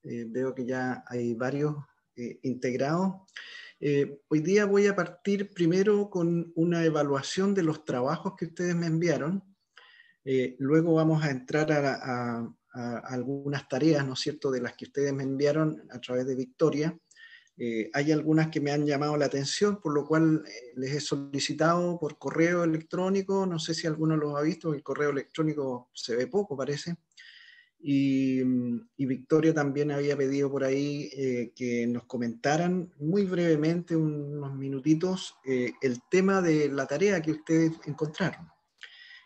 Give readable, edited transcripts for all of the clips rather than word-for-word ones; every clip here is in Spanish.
Veo que ya hay varios integrados. Hoy día voy a partir primero con una evaluación de los trabajos que ustedes me enviaron. Luego vamos a entrar a algunas tareas, ¿no es cierto?, de las que ustedes me enviaron a través de Victoria. Hay algunas que me han llamado la atención, por lo cual les he solicitado por correo electrónico. No sé si alguno los ha visto, el correo electrónico se ve poco, parece. Y Victoria también había pedido por ahí que nos comentaran muy brevemente, unos minutitos, el tema de la tarea que ustedes encontraron.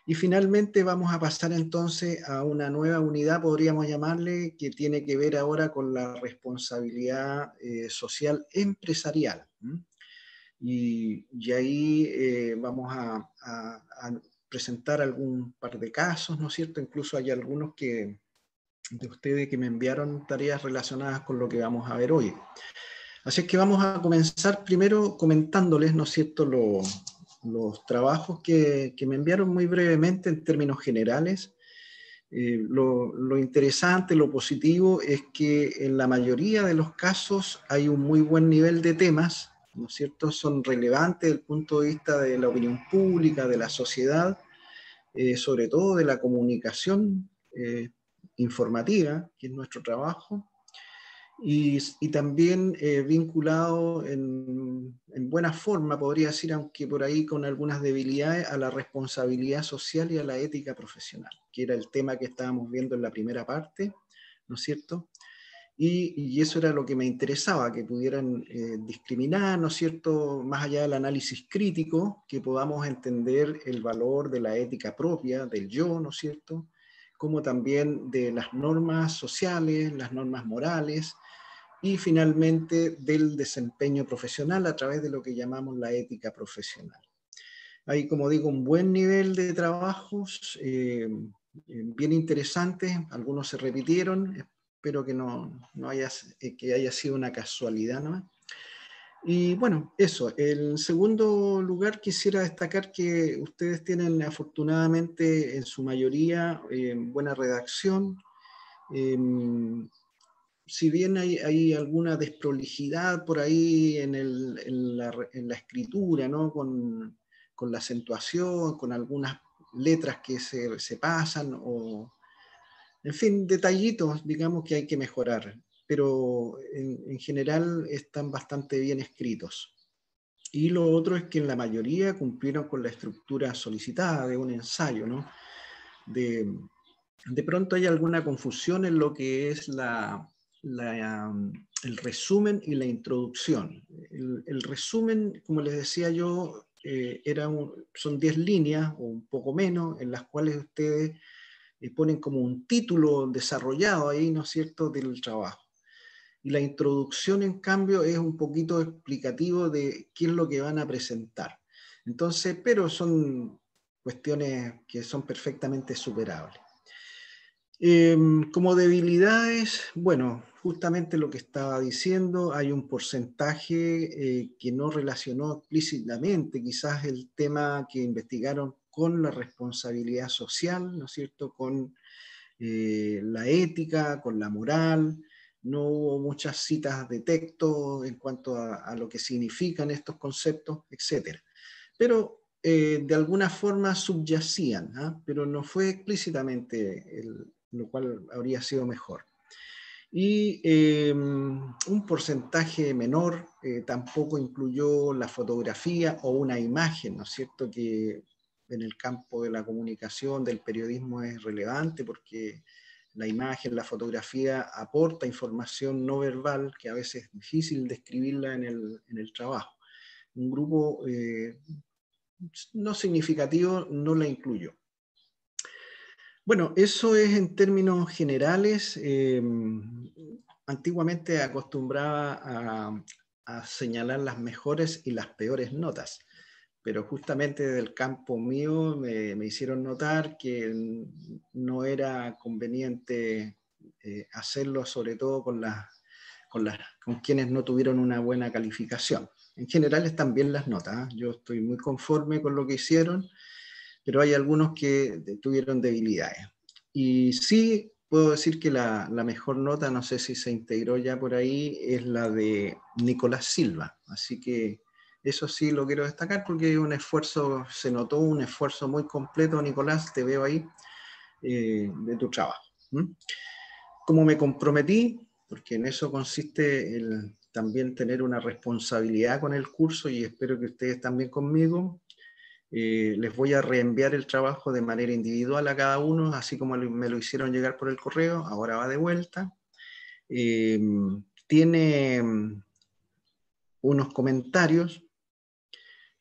Y finalmente vamos a pasar entonces a una nueva unidad, podríamos llamarle, que tiene que ver ahora con la responsabilidad social empresarial. Y ahí vamos a presentar algún par de casos, ¿no es cierto? Incluso hay algunos de ustedes que me enviaron tareas relacionadas con lo que vamos a ver hoy. Así es que vamos a comenzar primero comentándoles, ¿no es cierto?, los trabajos que me enviaron muy brevemente en términos generales. Lo interesante, lo positivo es que en la mayoría de los casos hay un muy buen nivel de temas, ¿no es cierto?, son relevantes desde el punto de vista de la opinión pública, de la sociedad, sobre todo de la comunicación informativa, que es nuestro trabajo, y también vinculado en buena forma, podría decir, aunque por ahí con algunas debilidades, a la responsabilidad social y a la ética profesional, que era el tema que estábamos viendo en la primera parte, ¿no es cierto? Y eso era lo que me interesaba, que pudieran discriminar, ¿no es cierto?, más allá del análisis crítico, que podamos entender el valor de la ética propia, del yo, ¿no es cierto?, como también de las normas sociales, las normas morales, y finalmente del desempeño profesional a través de lo que llamamos la ética profesional. Hay, como digo, un buen nivel de trabajos, bien interesantes, algunos se repitieron, espero que que haya sido una casualidad, ¿no? Y bueno, eso. En segundo lugar, quisiera destacar que ustedes tienen afortunadamente en su mayoría buena redacción. Si bien hay alguna desprolijidad por ahí en la escritura, ¿no?, con la acentuación, con algunas letras que se pasan, o en fin, detallitos, digamos, que hay que mejorar, pero en general están bastante bien escritos. Y lo otro es que en la mayoría cumplieron con la estructura solicitada de un ensayo, ¿no? De pronto hay alguna confusión en lo que es el resumen y la introducción. El resumen, como les decía yo, son 10 líneas o un poco menos, en las cuales ustedes ponen como un título desarrollado ahí, ¿no es cierto?, del trabajo. Y la introducción, en cambio, es un poquito explicativo de qué es lo que van a presentar. Entonces, pero son cuestiones que son perfectamente superables. Como debilidades, bueno, justamente lo que estaba diciendo, hay un porcentaje que no relacionó explícitamente quizás el tema que investigaron con la responsabilidad social, ¿no es cierto?, con la ética, con la moral. No hubo muchas citas de texto en cuanto a lo que significan estos conceptos, etc. Pero de alguna forma subyacían, ¿ah? Pero no fue explícitamente, lo cual habría sido mejor. Y un porcentaje menor tampoco incluyó la fotografía o una imagen, ¿no es cierto?, que en el campo de la comunicación, del periodismo, es relevante porque la imagen, la fotografía aporta información no verbal que a veces es difícil describirla en el trabajo. Un grupo no significativo no la incluyó. Bueno, eso es en términos generales. Antiguamente acostumbraba a señalar las mejores y las peores notas, pero justamente desde el campo mío me hicieron notar que no era conveniente hacerlo, sobre todo con quienes no tuvieron una buena calificación. En general están bien las notas, ¿eh? Yo estoy muy conforme con lo que hicieron, pero hay algunos que tuvieron debilidades. Y sí puedo decir que la mejor nota, no sé si se integró ya por ahí, es la de Nicolás Silva. Así que eso sí lo quiero destacar porque un esfuerzo, se notó un esfuerzo muy completo, Nicolás, te veo ahí, de tu trabajo. Como me comprometí, porque en eso consiste el también tener una responsabilidad con el curso y espero que ustedes también conmigo, les voy a reenviar el trabajo de manera individual a cada uno, así como me lo hicieron llegar por el correo, ahora va de vuelta. Tiene unos comentarios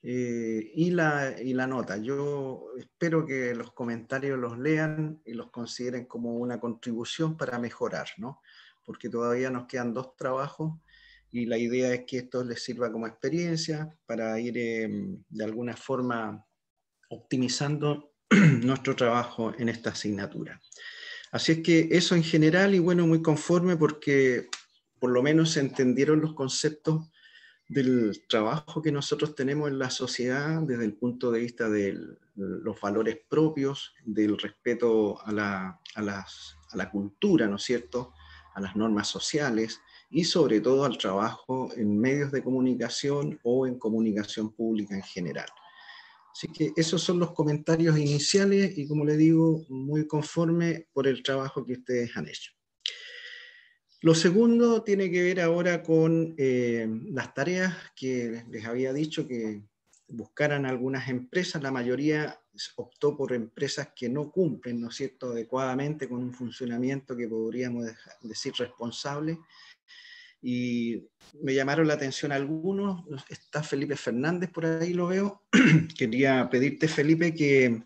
y la nota. Yo espero que los comentarios los lean y los consideren como una contribución para mejorar, ¿no? Porque todavía nos quedan 2 trabajos y la idea es que esto les sirva como experiencia para ir de alguna forma optimizando nuestro trabajo en esta asignatura. Así es que eso en general, y bueno, muy conforme porque por lo menos se entendieron los conceptos del trabajo que nosotros tenemos en la sociedad desde el punto de vista de los valores propios, del respeto a la cultura, ¿no es cierto?, a las normas sociales y sobre todo al trabajo en medios de comunicación o en comunicación pública en general. Así que esos son los comentarios iniciales y, como le digo, muy conforme por el trabajo que ustedes han hecho. Lo segundo tiene que ver ahora con las tareas que les había dicho que buscaran algunas empresas. La mayoría optó por empresas que no cumplen, ¿no es cierto?, adecuadamente con un funcionamiento que podríamos decir responsable. Y me llamaron la atención algunos. Está Felipe Fernández por ahí, lo veo. Quería pedirte, Felipe, que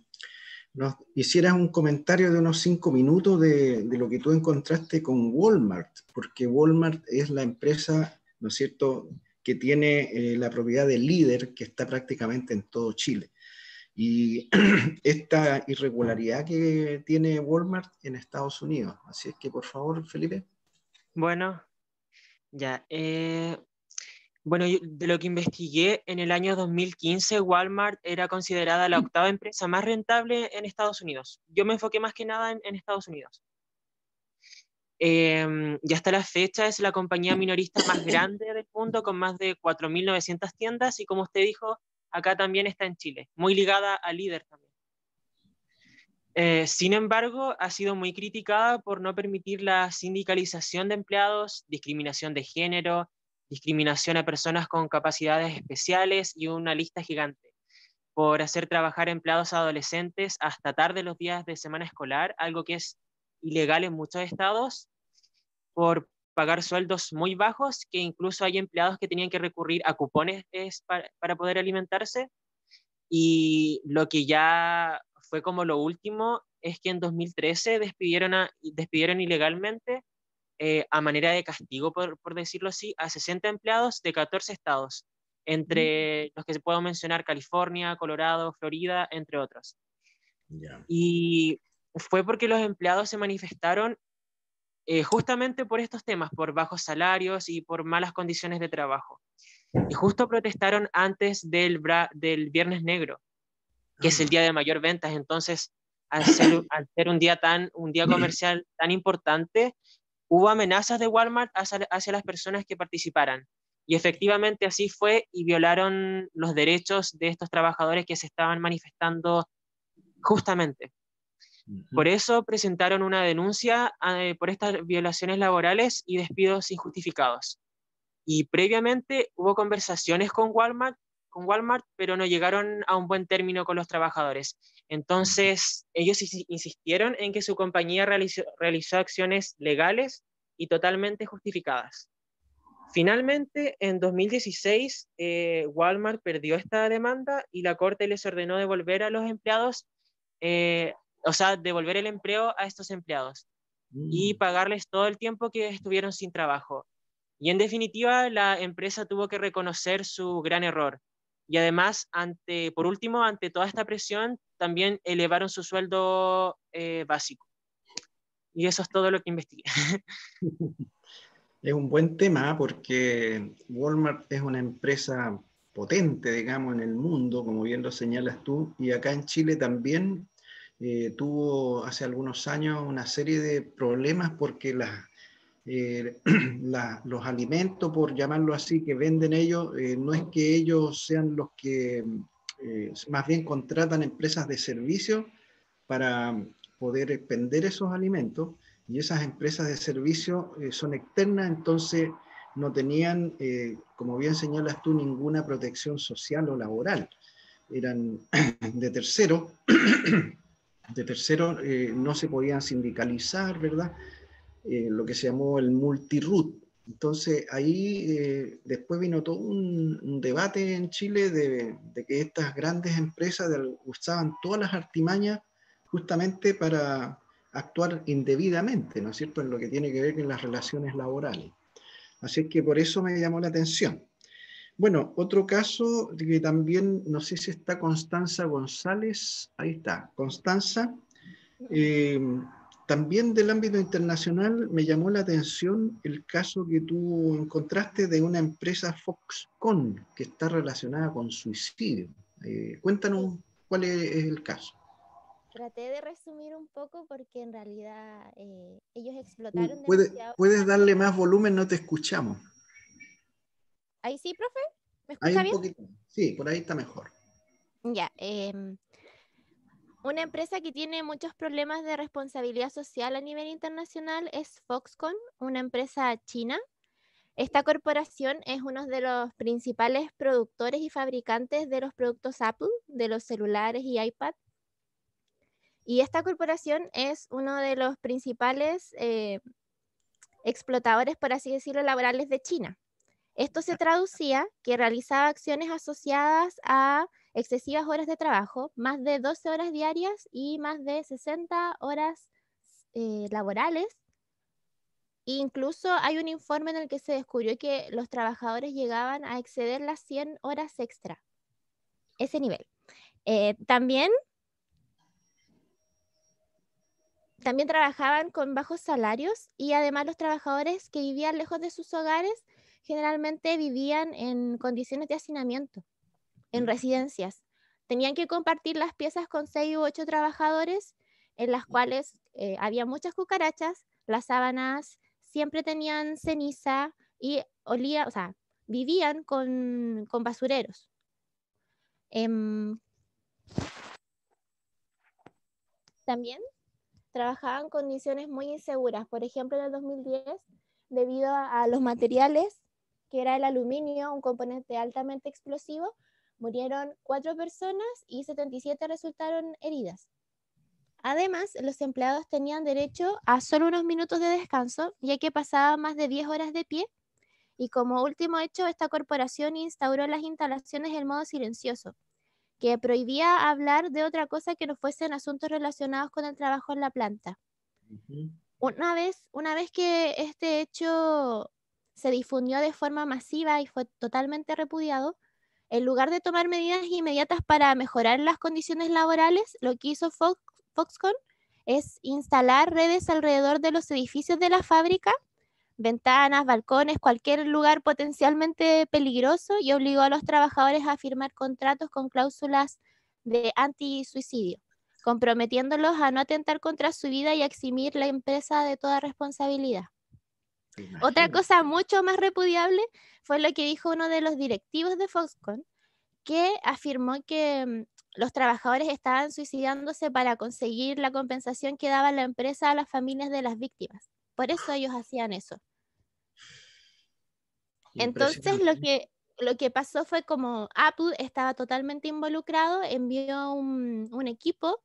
nos hicieras un comentario de unos 5 minutos de lo que tú encontraste con Walmart, porque Walmart es la empresa, ¿no es cierto?, que tiene la propiedad de Líder, que está prácticamente en todo Chile. Y esta irregularidad que tiene Walmart en Estados Unidos. Así es que, por favor, Felipe. Bueno, ya. Bueno, de lo que investigué, en el año 2015 Walmart era considerada la 8ª empresa más rentable en Estados Unidos. Yo me enfoqué más que nada en Estados Unidos. Y hasta la fecha es la compañía minorista más grande del mundo, con más de 4.900 tiendas, y como usted dijo, acá también está en Chile, muy ligada a Líder también. Sin embargo, ha sido muy criticada por no permitir la sindicalización de empleados, discriminación de género, discriminación a personas con capacidades especiales y una lista gigante, por hacer trabajar empleados adolescentes hasta tarde los días de semana escolar, algo que es ilegal en muchos estados, por pagar sueldos muy bajos, que incluso hay empleados que tenían que recurrir a cupones para poder alimentarse. Y lo que ya fue como lo último es que en 2013 despidieron ilegalmente, a manera de castigo, por decirlo así, a 60 empleados de 14 estados, entre los que se puedo mencionar California, Colorado, Florida, entre otros. Yeah. Y fue porque los empleados se manifestaron justamente por estos temas, por bajos salarios y por malas condiciones de trabajo. Y justo protestaron antes del Viernes Negro, que es el día de mayor ventas. Entonces, al ser un día comercial tan importante, hubo amenazas de Walmart hacia las personas que participaran. Y efectivamente así fue, y violaron los derechos de estos trabajadores que se estaban manifestando justamente. Por eso presentaron una denuncia por estas violaciones laborales y despidos injustificados. Y previamente hubo conversaciones con Walmart, pero no llegaron a un buen término con los trabajadores. Entonces, ellos insistieron en que su compañía realizó acciones legales y totalmente justificadas. Finalmente, en 2016, Walmart perdió esta demanda y la corte les ordenó devolver a los empleados, devolver el empleo a estos empleados y pagarles todo el tiempo que estuvieron sin trabajo. Y en definitiva, la empresa tuvo que reconocer su gran error. Y además, por último, ante toda esta presión, también elevaron su sueldo básico. Y eso es todo lo que investigué. Es un buen tema porque Walmart es una empresa potente, digamos, en el mundo, como bien lo señalas tú, y acá en Chile también tuvo hace algunos años una serie de problemas porque los alimentos, por llamarlo así, que venden ellos, no es que ellos sean los que más bien contratan empresas de servicio para poder vender esos alimentos, y esas empresas de servicio son externas, entonces no tenían, como bien señalas tú, ninguna protección social o laboral. Eran de terceros, no se podían sindicalizar, ¿verdad? Lo que se llamó el multiroot. Entonces ahí después vino todo un debate en Chile de que estas grandes empresas usaban todas las artimañas justamente para actuar indebidamente, ¿no es cierto?, en lo que tiene que ver con las relaciones laborales. Así que por eso me llamó la atención. Bueno, otro caso que también, no sé si está Constanza González, ahí está, Constanza. También del ámbito internacional me llamó la atención el caso que tú encontraste de una empresa Foxconn que está relacionada con suicidio. Cuéntanos cuál es el caso. Traté de resumir un poco porque en realidad ellos explotaron demasiado. ¿Puedes darle más volumen? No te escuchamos. ¿Ahí sí, profe? ¿Me Ahí escucha un bien? poquito. Sí, por ahí está mejor. Ya. Una empresa que tiene muchos problemas de responsabilidad social a nivel internacional es Foxconn, una empresa china. Esta corporación es uno de los principales productores y fabricantes de los productos Apple, de los celulares y iPad. Y esta corporación es uno de los principales explotadores, por así decirlo, laborales de China. Esto se traducía que realizaba acciones asociadas a excesivas horas de trabajo, más de 12 horas diarias y más de 60 horas laborales. Incluso hay un informe en el que se descubrió que los trabajadores llegaban a exceder las 100 horas extra. Ese nivel. También trabajaban con bajos salarios y además los trabajadores que vivían lejos de sus hogares generalmente vivían en condiciones de hacinamiento, en residencias. Tenían que compartir las piezas con 6 u 8 trabajadores en las cuales había muchas cucarachas, las sábanas siempre tenían ceniza y vivían con basureros. También trabajaban en condiciones muy inseguras. Por ejemplo, en el 2010, debido a los materiales, que era el aluminio, un componente altamente explosivo, murieron 4 personas y 77 resultaron heridas. Además, los empleados tenían derecho a solo unos minutos de descanso, ya que pasaban más de 10 horas de pie. Y como último hecho, esta corporación instauró en las instalaciones el modo silencioso, que prohibía hablar de otra cosa que no fuesen asuntos relacionados con el trabajo en la planta. Una vez que este hecho se difundió de forma masiva y fue totalmente repudiado, en lugar de tomar medidas inmediatas para mejorar las condiciones laborales, lo que hizo Foxconn es instalar redes alrededor de los edificios de la fábrica, ventanas, balcones, cualquier lugar potencialmente peligroso, y obligó a los trabajadores a firmar contratos con cláusulas de anti-suicidio, comprometiéndolos a no atentar contra su vida y a eximir la empresa de toda responsabilidad. Otra cosa mucho más repudiable fue lo que dijo uno de los directivos de Foxconn, que afirmó que los trabajadores estaban suicidándose para conseguir la compensación que daba la empresa a las familias de las víctimas. Por eso ellos hacían eso. Entonces lo que pasó fue, como Apple estaba totalmente involucrado, envió un equipo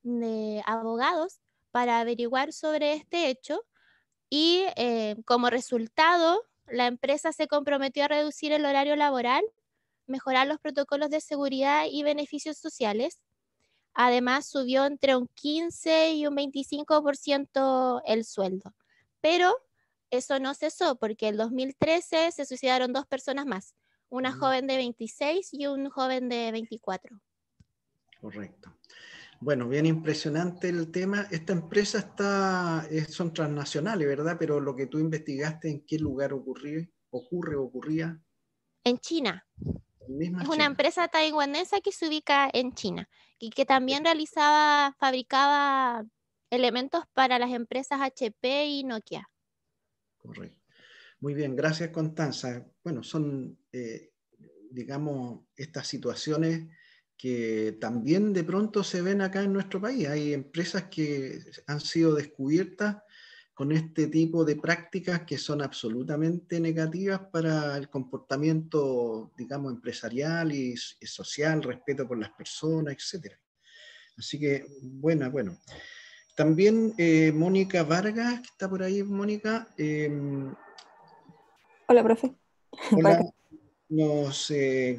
de abogados para averiguar sobre este hecho y como resultado la empresa se comprometió a reducir el horario laboral, mejorar los protocolos de seguridad y beneficios sociales. Además subió entre un 15 y un 25% el sueldo. Pero eso no cesó, porque en 2013 se suicidaron 2 personas más, una joven de 26 y un joven de 24. Correcto. Bueno, bien impresionante el tema. Esta empresa son transnacionales, ¿verdad? Pero lo que tú investigaste, ¿en qué lugar ocurría? En China. Es una China. empresa taiwanesa que se ubica en China y que también fabricaba elementos para las empresas HP y Nokia. Correcto. Muy bien, gracias Constanza. Bueno, son, digamos, estas situaciones que también de pronto se ven acá en nuestro país. Hay empresas que han sido descubiertas con este tipo de prácticas que son absolutamente negativas para el comportamiento, digamos, empresarial y social, respeto por las personas, etc. Así que, bueno. También Mónica Vargas, que está por ahí, Mónica. Hola, profe. Hola, nos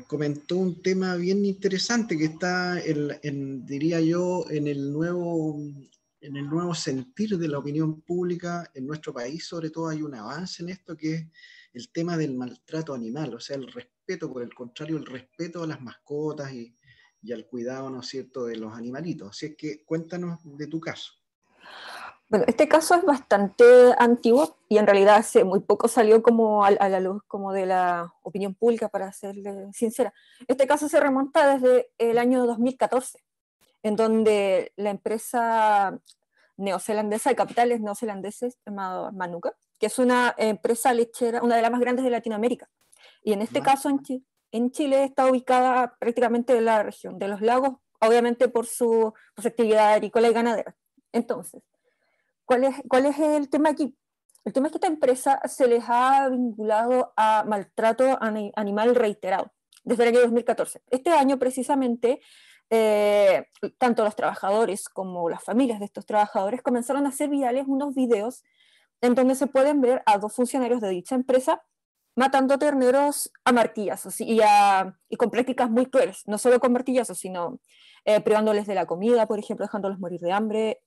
comentó un tema bien interesante que está, diría yo, en el nuevo sentir de la opinión pública en nuestro país. Sobre todo hay un avance en esto, que es el tema del maltrato animal, o sea, el respeto, por el contrario, el respeto a las mascotas y al cuidado, ¿no es cierto?, de los animalitos. Así es que cuéntanos de tu caso. Bueno, este caso es bastante antiguo y en realidad hace muy poco salió como a la luz como de la opinión pública, para serle sincera. Este caso se remonta desde el año 2014, en donde la empresa neozelandesa de capitales neozelandeses llamada Manuka, que es una empresa lechera, una de las más grandes de Latinoamérica. Y en este caso en Chile está ubicada prácticamente en la región de los lagos, obviamente por su actividad agrícola y ganadera. Entonces, ¿cuál es el tema aquí? El tema es que esta empresa se les ha vinculado a maltrato animal reiterado desde el año 2014. Este año precisamente, tanto los trabajadores como las familias de estos trabajadores comenzaron a hacer virales unos videos en donde se pueden ver a 2 funcionarios de dicha empresa matando terneros a martillazos y con prácticas muy crueles, no solo con martillazos, sino privándoles de la comida, por ejemplo, dejándolos morir de hambre,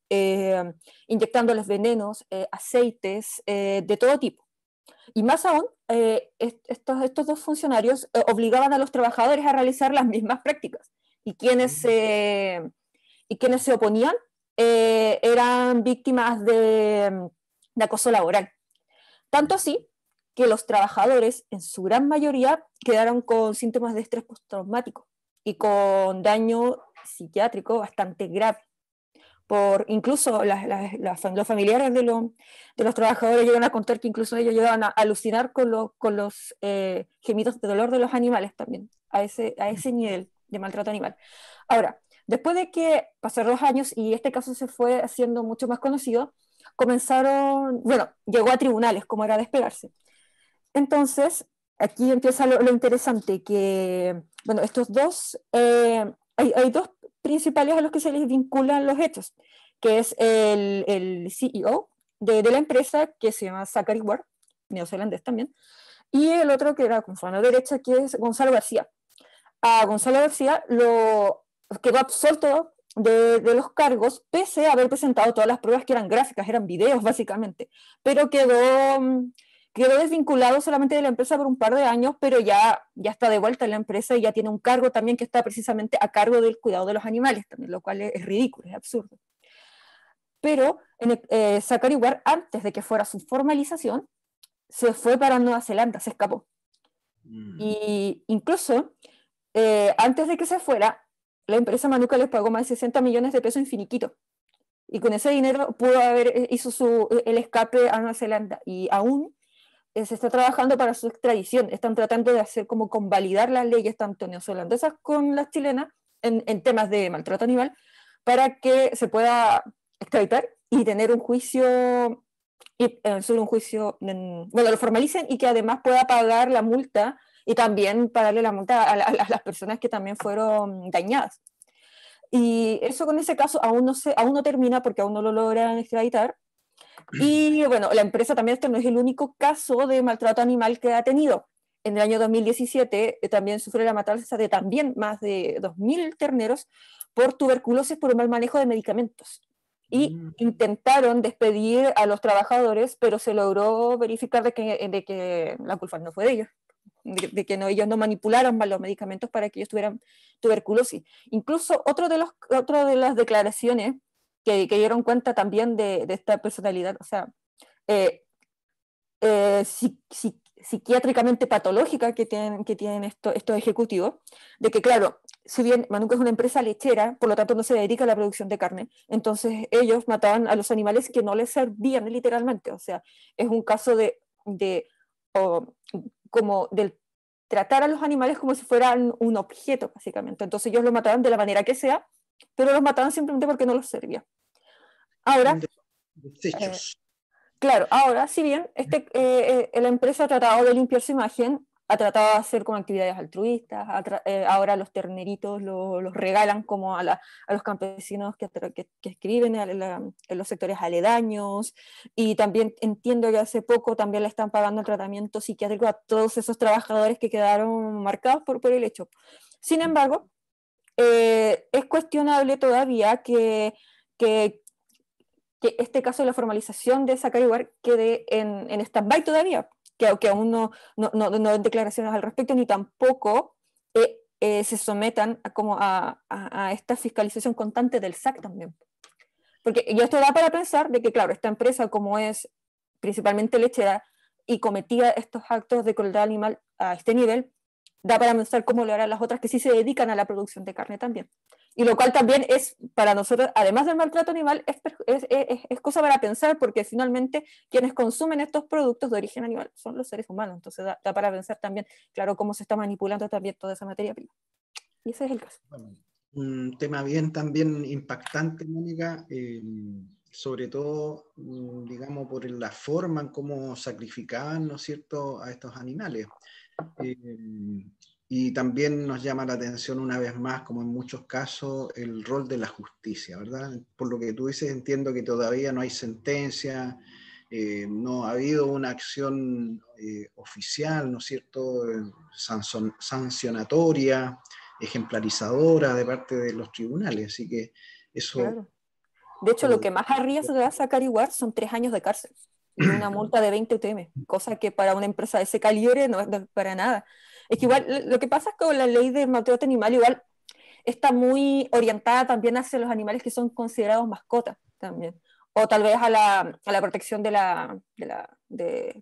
inyectándoles venenos, aceites, de todo tipo. Y más aún, estos 2 funcionarios obligaban a los trabajadores a realizar las mismas prácticas, y quienes se oponían eran víctimas de acoso laboral. Tanto así que los trabajadores, en su gran mayoría, quedaron con síntomas de estrés postraumático y con daño psiquiátrico bastante grave. Incluso los familiares de los trabajadores llegan a contar que incluso ellos llegaban a alucinar con los gemidos de dolor de los animales también, a ese nivel de maltrato animal. Ahora, después de que pasaron los años y este caso se fue haciendo mucho más conocido, llegó a tribunales, como era de esperarse. Entonces, aquí empieza lo interesante, que, bueno, estos dos, hay 2 principales a los que se les vinculan los hechos, que es el CEO de la empresa, que se llama Zachary Ward, neozelandés también, y el otro, que era con su mano derecha, que es Gonzalo García. A Gonzalo García quedó absuelto de los cargos, pese a haber presentado todas las pruebas, que eran gráficas, eran videos básicamente, pero quedó desvinculado solamente de la empresa por un par de años, pero ya está de vuelta en la empresa y ya tiene un cargo también que está precisamente a cargo del cuidado de los animales también, lo cual es ridículo, es absurdo. Pero Zachary Ward, antes de que fuera su formalización, se fue para Nueva Zelanda, se escapó. Y incluso, antes de que se fuera, la empresa Manuka les pagó más de 60 millones de pesos en finiquito. Y con ese dinero hizo el escape a Nueva Zelanda. Y aún se está trabajando para su extradición. Están tratando de hacer como convalidar las leyes tanto neozelandesas con las chilenas en temas de maltrato animal, para que se pueda extraditar y tener un juicio, lo formalicen, y que además pueda pagar la multa y también pagarle la multa a las personas que también fueron dañadas. Y eso, con ese caso aún no termina, porque aún no lo logran extraditar. Y bueno, la empresa también, este no es el único caso de maltrato animal que ha tenido. En el año 2017 también sufrió la matanza de también más de 2.000 terneros por tuberculosis, por un mal manejo de medicamentos. Y intentaron despedir a los trabajadores, pero se logró verificar de que la culpa no fue de ellos, de que ellos no manipularon mal los medicamentos para que ellos tuvieran tuberculosis. Incluso otra de las declaraciones que dieron cuenta también de esta personalidad, o sea, psiquiátricamente patológica que tienen estos ejecutivos, de que claro, si bien Manuka es una empresa lechera, por lo tanto no se dedica a la producción de carne, entonces ellos mataban a los animales que no les servían literalmente, o sea, es un caso como del tratar a los animales como si fueran un objeto, básicamente. Entonces ellos los mataban de la manera que sea, pero los mataban simplemente porque no los servía. Ahora, Desechos. claro, ahora, si bien la empresa ha tratado de limpiar su imagen, ha tratado de hacer como actividades altruistas, ahora los terneritos los regalan como a los campesinos que escriben en los sectores aledaños, y también entiendo que hace poco también le están pagando el tratamiento psiquiátrico a todos esos trabajadores que quedaron marcados por el hecho. Sin embargo, es cuestionable todavía que este caso de la formalización de Sacar quede en stand-by todavía, que aún no den declaraciones al respecto, ni tampoco se sometan a esta fiscalización constante del SAC también. Porque esto da para pensar de que, claro, esta empresa, como es principalmente lechera y cometía estos actos de crueldad animal a este nivel, da para pensar cómo lo harán las otras que sí se dedican a la producción de carne también. Y lo cual también es, para nosotros, además del maltrato animal, es cosa para pensar, porque finalmente quienes consumen estos productos de origen animal son los seres humanos. Entonces da para pensar también, claro, cómo se está manipulando también toda esa materia prima. Y ese es el caso. Bueno, un tema bien también impactante, Mónica, sobre todo, digamos, por la forma en cómo sacrificaban, ¿no es cierto?, a estos animales. Y también nos llama la atención una vez más, como en muchos casos, el rol de la justicia, ¿verdad? Por lo que tú dices, entiendo que todavía no hay sentencia, no ha habido una acción oficial, ¿no es cierto?, sancionatoria, ejemplarizadora de parte de los tribunales, así que eso... Claro. De hecho, lo que más arriesga a Sacar son 3 años de cárcel y una multa de 20 UTM, cosa que para una empresa de ese calibre no es para nada. Es que igual lo que pasa es que con la ley de maltrato animal igual está muy orientada también hacia los animales que son considerados mascotas también, o tal vez a la protección de la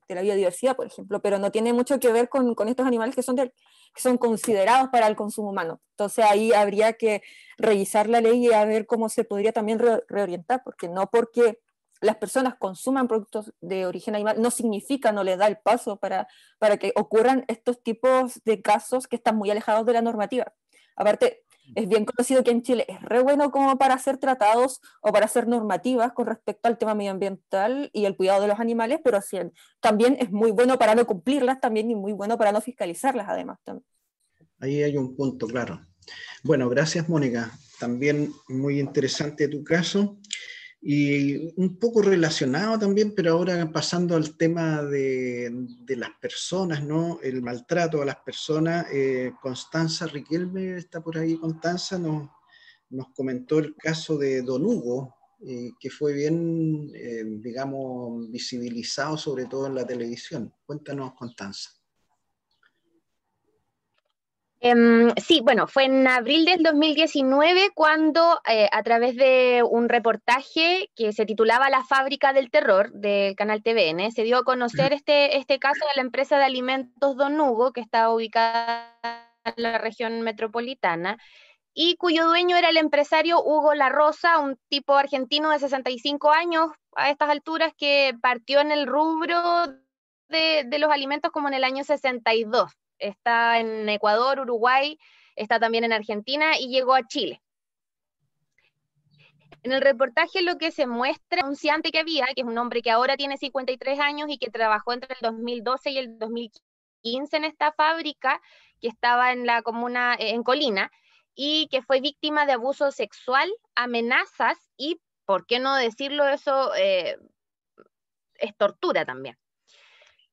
biodiversidad, por ejemplo, pero no tiene mucho que ver con estos animales que son considerados para el consumo humano. Entonces ahí habría que revisar la ley y a ver cómo se podría también reorientar, porque no porque las personas consuman productos de origen animal no significa, no les da el paso para que ocurran estos tipos de casos que están muy alejados de la normativa. Aparte, es bien conocido que en Chile es re bueno como para hacer tratados o para hacer normativas con respecto al tema medioambiental y el cuidado de los animales, pero sí, también es muy bueno para no cumplirlas también y muy bueno para no fiscalizarlas además. También. Ahí hay un punto, claro. Bueno, gracias, Mónica. También muy interesante tu caso. Y un poco relacionado también, pero ahora pasando al tema de las personas, ¿no? El maltrato a las personas. Constanza Riquelme está por ahí. Constanza nos comentó el caso de Don Hugo, que fue bien, digamos, visibilizado, sobre todo en la televisión. Cuéntanos, Constanza. Sí, bueno, fue en abril del 2019 cuando a través de un reportaje que se titulaba La fábrica del terror del canal TVN, se dio a conocer este caso de la empresa de alimentos Don Hugo, que está ubicada en la región metropolitana, y cuyo dueño era el empresario Hugo La Rosa, un tipo argentino de 65 años a estas alturas que partió en el rubro de los alimentos como en el año 62. Está en Ecuador, Uruguay, está también en Argentina y llegó a Chile. En el reportaje lo que se muestra, un anunciante que había, que es un hombre que ahora tiene 53 años y que trabajó entre el 2012 y el 2015 en esta fábrica, que estaba en la comuna, en Colina, y que fue víctima de abuso sexual, amenazas y, por qué no decirlo eso, es tortura también.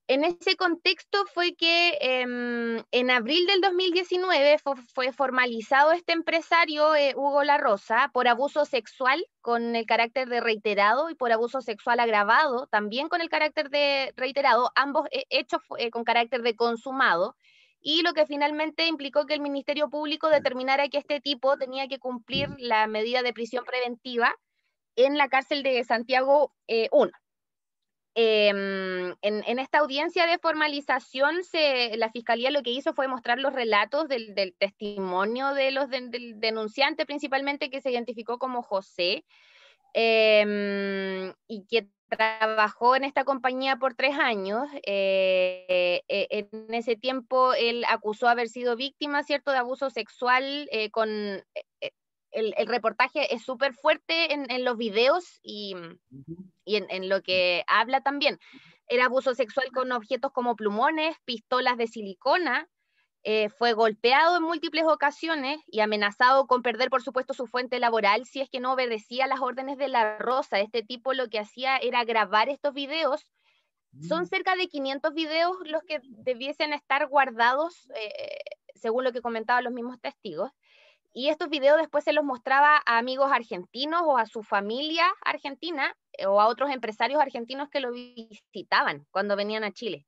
En ese contexto fue que en abril del 2019 fue formalizado este empresario, Hugo La Rosa, por abuso sexual con el carácter de reiterado y por abuso sexual agravado, también con el carácter de reiterado, ambos hechos con carácter de consumado, y lo que finalmente implicó que el Ministerio Público determinara que este tipo tenía que cumplir la medida de prisión preventiva en la cárcel de Santiago 1. En esta audiencia de formalización, la Fiscalía lo que hizo fue mostrar los relatos del testimonio del denunciante, principalmente, que se identificó como José, y que trabajó en esta compañía por 3 años. En ese tiempo él acusó haber sido víctima, ¿cierto?, de abuso sexual. El reportaje es súper fuerte en los videos y en lo que habla también. Era abuso sexual con objetos como plumones, pistolas de silicona. Fue golpeado en múltiples ocasiones y amenazado con perder, por supuesto, su fuente laboral si es que no obedecía las órdenes de la Rosa. Este tipo lo que hacía era grabar estos videos. Son cerca de 500 videos los que debiesen estar guardados, según lo que comentaban los mismos testigos. Y estos videos después se los mostraba a amigos argentinos o a su familia argentina, o a otros empresarios argentinos que lo visitaban cuando venían a Chile.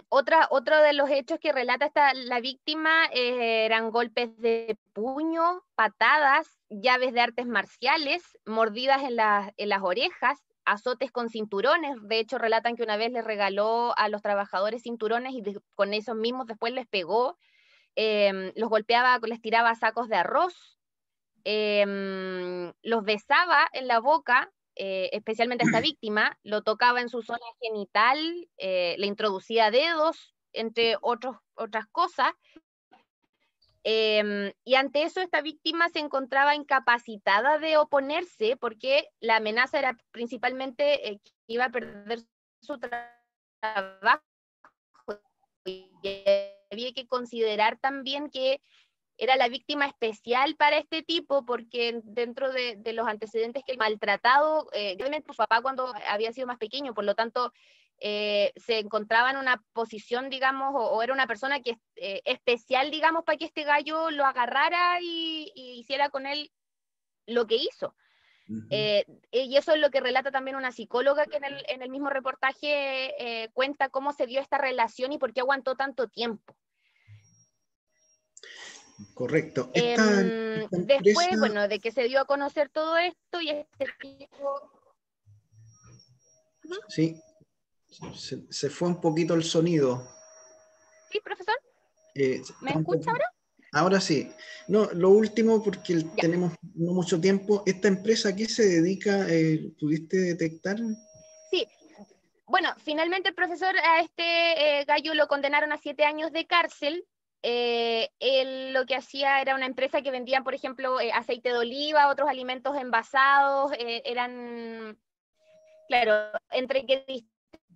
Otro de los hechos que relata la víctima eran golpes de puño, patadas, llaves de artes marciales, mordidas en las orejas, azotes con cinturones. De hecho, relatan que una vez les regaló a los trabajadores cinturones y con esos mismos después les pegó. Los golpeaba, les tiraba sacos de arroz, los besaba en la boca, especialmente a esta víctima, lo tocaba en su zona genital, le introducía dedos, entre otras cosas. Y ante eso esta víctima se encontraba incapacitada de oponerse, porque la amenaza era principalmente que iba a perder su trabajo. Y había que considerar también que era la víctima especial para este tipo, porque dentro de los antecedentes que maltratado, realmente su papá cuando había sido más pequeño, por lo tanto se encontraba en una posición, digamos, o era una persona que especial, digamos, para que este gallo lo agarrara y hiciera con él lo que hizo. Y eso es lo que relata también una psicóloga que en el mismo reportaje cuenta cómo se dio esta relación y por qué aguantó tanto tiempo. Correcto. Después, bueno, de que se dio a conocer todo esto y este tipo... Sí, se fue un poquito el sonido. ¿Sí, profesor? ¿Me escucha ahora? Ahora sí. No, lo último, porque tenemos no mucho tiempo. ¿Esta empresa a qué se dedica? ¿Pudiste detectar? Sí. Bueno, finalmente el profesor a este gallo lo condenaron a 7 años de cárcel. Él lo que hacía era una empresa que vendían, por ejemplo, aceite de oliva, otros alimentos envasados, eran, claro, entre que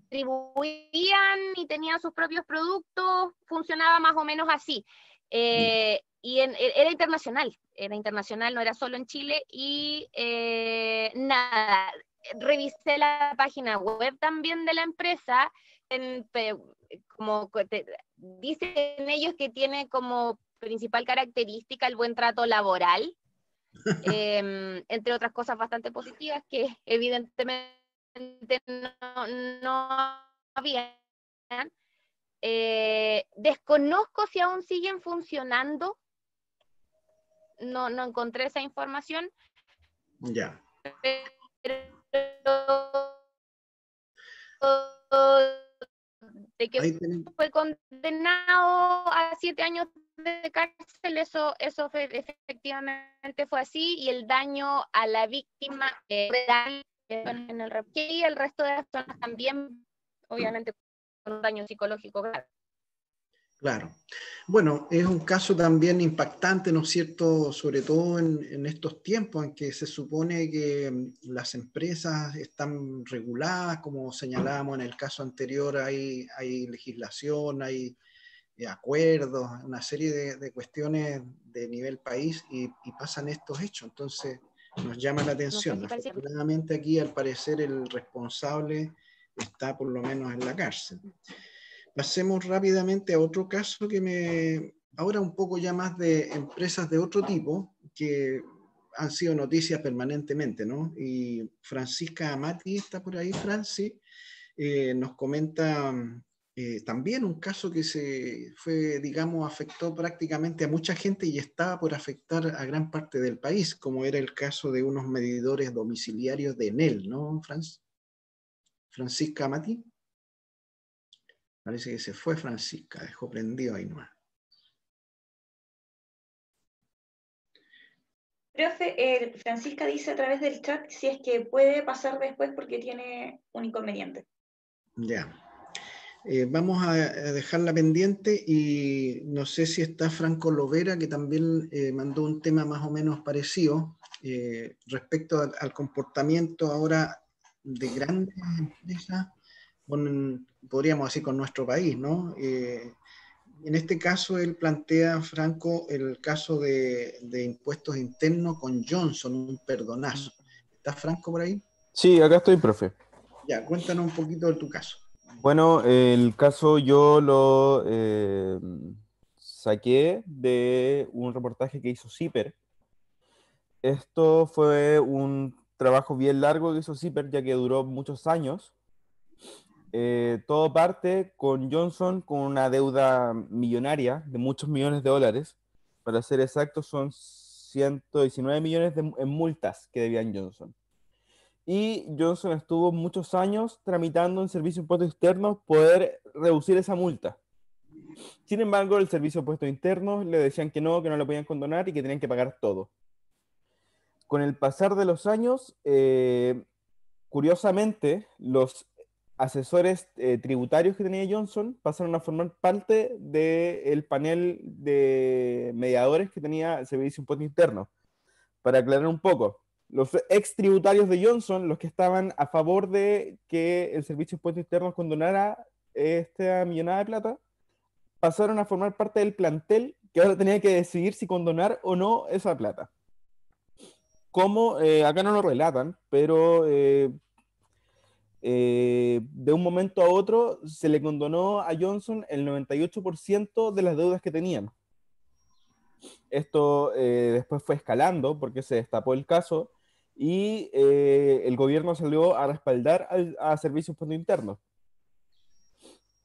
distribuían y tenían sus propios productos, funcionaba más o menos así. Y era internacional, no era solo en Chile, y nada, revisé la página web también de la empresa, como dicen ellos que tiene como principal característica el buen trato laboral, entre otras cosas bastante positivas que evidentemente no habían. Desconozco si aún siguen funcionando, no encontré esa información. Ya. De que fue condenado a 7 años de cárcel, eso efectivamente fue así, y el daño a la víctima en el y el resto de las personas también, obviamente, con un daño psicológico grave. Claro. Bueno, es un caso también impactante, ¿no es cierto? Sobre todo en estos tiempos en que se supone que las empresas están reguladas, como señalábamos en el caso anterior, hay legislación, hay acuerdos, una serie de cuestiones de nivel país y pasan estos hechos. Entonces nos llama la atención. Afortunadamente aquí, al parecer, el responsable está por lo menos en la cárcel. Pasemos rápidamente a otro caso ahora un poco ya más de empresas de otro tipo, que han sido noticias permanentemente, ¿no? Y Francisca Amati está por ahí, Franci, nos comenta también un caso que digamos, afectó prácticamente a mucha gente y estaba por afectar a gran parte del país, como era el caso de unos medidores domiciliarios de Enel, ¿no, Franz? Francisca Mati. Parece que se fue Francisca, dejó prendido ahí nomás. Profe, Francisca dice a través del chat si es que puede pasar después porque tiene un inconveniente. Ya. Vamos a dejarla pendiente y no sé si está Franco Lovera, que también mandó un tema más o menos parecido respecto al comportamiento ahora de grandes empresas, podríamos decir con nuestro país, ¿no? En este caso, él plantea, Franco, el caso de impuestos internos con Johnson, un perdonazo. ¿Está Franco por ahí? Sí, acá estoy, profe. Ya, cuéntanos un poquito de tu caso. Bueno, el caso yo lo saqué de un reportaje que hizo CIPER. Esto fue un trabajo bien largo que hizo CIPER, ya que duró muchos años. Todo parte con Johnson con una deuda millonaria de muchos millones de dólares. Para ser exactos, son 119 millones en multas que debían Johnson. Y Johnson estuvo muchos años tramitando en Servicio de Impuestos Internos poder reducir esa multa. Sin embargo, el Servicio de Impuestos Internos le decían que no lo podían condonar y que tenían que pagar todo. Con el pasar de los años, curiosamente, los asesores tributarios que tenía Johnson pasaron a formar parte del panel de mediadores que tenía el Servicio de Impuestos Internos. Para aclarar un poco, los ex tributarios de Johnson, los que estaban a favor de que el Servicio de Impuestos Internos condonara esta millonada de plata, pasaron a formar parte del plantel que ahora tenía que decidir si condonar o no esa plata. Como acá no lo relatan, pero de un momento a otro se le condonó a Johnson el 98% de las deudas que tenían. Esto después fue escalando porque se destapó el caso y el gobierno salió a respaldar a Servicios de Impuestos Internos.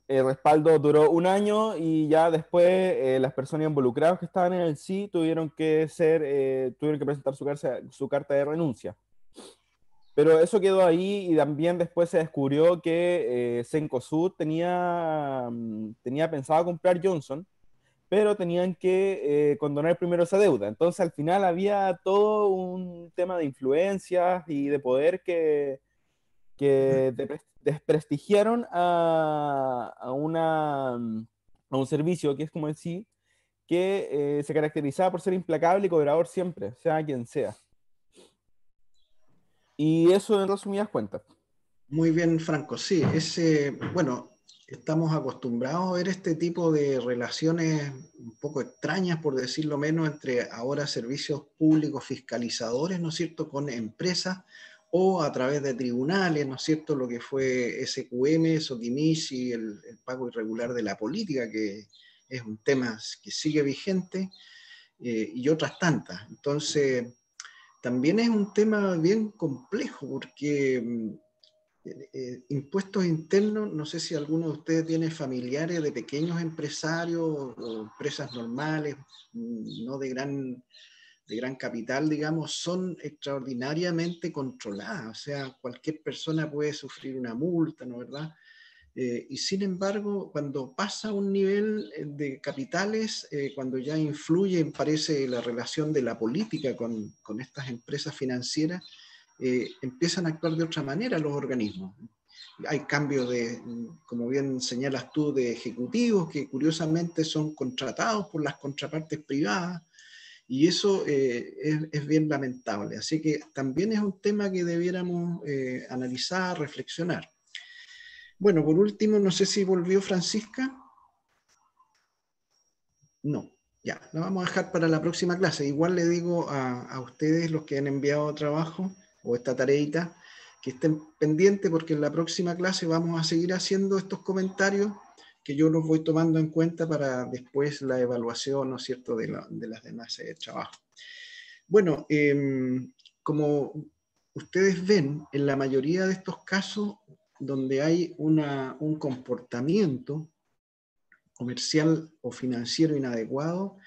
El respaldo duró un año y ya después las personas involucradas que estaban en el sí tuvieron que presentar su carta de renuncia. Pero eso quedó ahí y también después se descubrió que Cencosud tenía pensado comprar Johnson, pero tenían que condonar primero esa deuda. Entonces al final había todo un tema de influencias y de poder que desprestigiaron a un servicio que es como el sí, que se caracterizaba por ser implacable y cobrador siempre, sea quien sea. Y eso en resumidas cuentas. Muy bien, Franco. Sí, bueno, estamos acostumbrados a ver este tipo de relaciones un poco extrañas, por decirlo menos, entre ahora servicios públicos fiscalizadores, ¿no es cierto?, con empresas o a través de tribunales, ¿no es cierto?, lo que fue SQM, Soquimich y el pago irregular de la política, que es un tema que sigue vigente, y otras tantas. Entonces, también es un tema bien complejo porque impuestos internos, no sé si alguno de ustedes tiene familiares de pequeños empresarios o empresas normales, no de gran capital, digamos, son extraordinariamente controladas. O sea, cualquier persona puede sufrir una multa, ¿no es verdad? Y sin embargo, cuando pasa un nivel de capitales, cuando ya influye, parece, la relación de la política con estas empresas financieras, empiezan a actuar de otra manera los organismos. Hay cambios como bien señalas tú, de ejecutivos que curiosamente son contratados por las contrapartes privadas, y eso es bien lamentable. Así que también es un tema que debiéramos analizar, reflexionar. Bueno, por último, no sé si volvió Francisca. No, ya, la vamos a dejar para la próxima clase. Igual le digo a ustedes, los que han enviado trabajo o esta tareita, que estén pendientes porque en la próxima clase vamos a seguir haciendo estos comentarios que yo los voy tomando en cuenta para después la evaluación, ¿no es cierto?, de las demás trabajos. Bueno, como ustedes ven, en la mayoría de estos casos donde hay un comportamiento comercial o financiero inadecuado,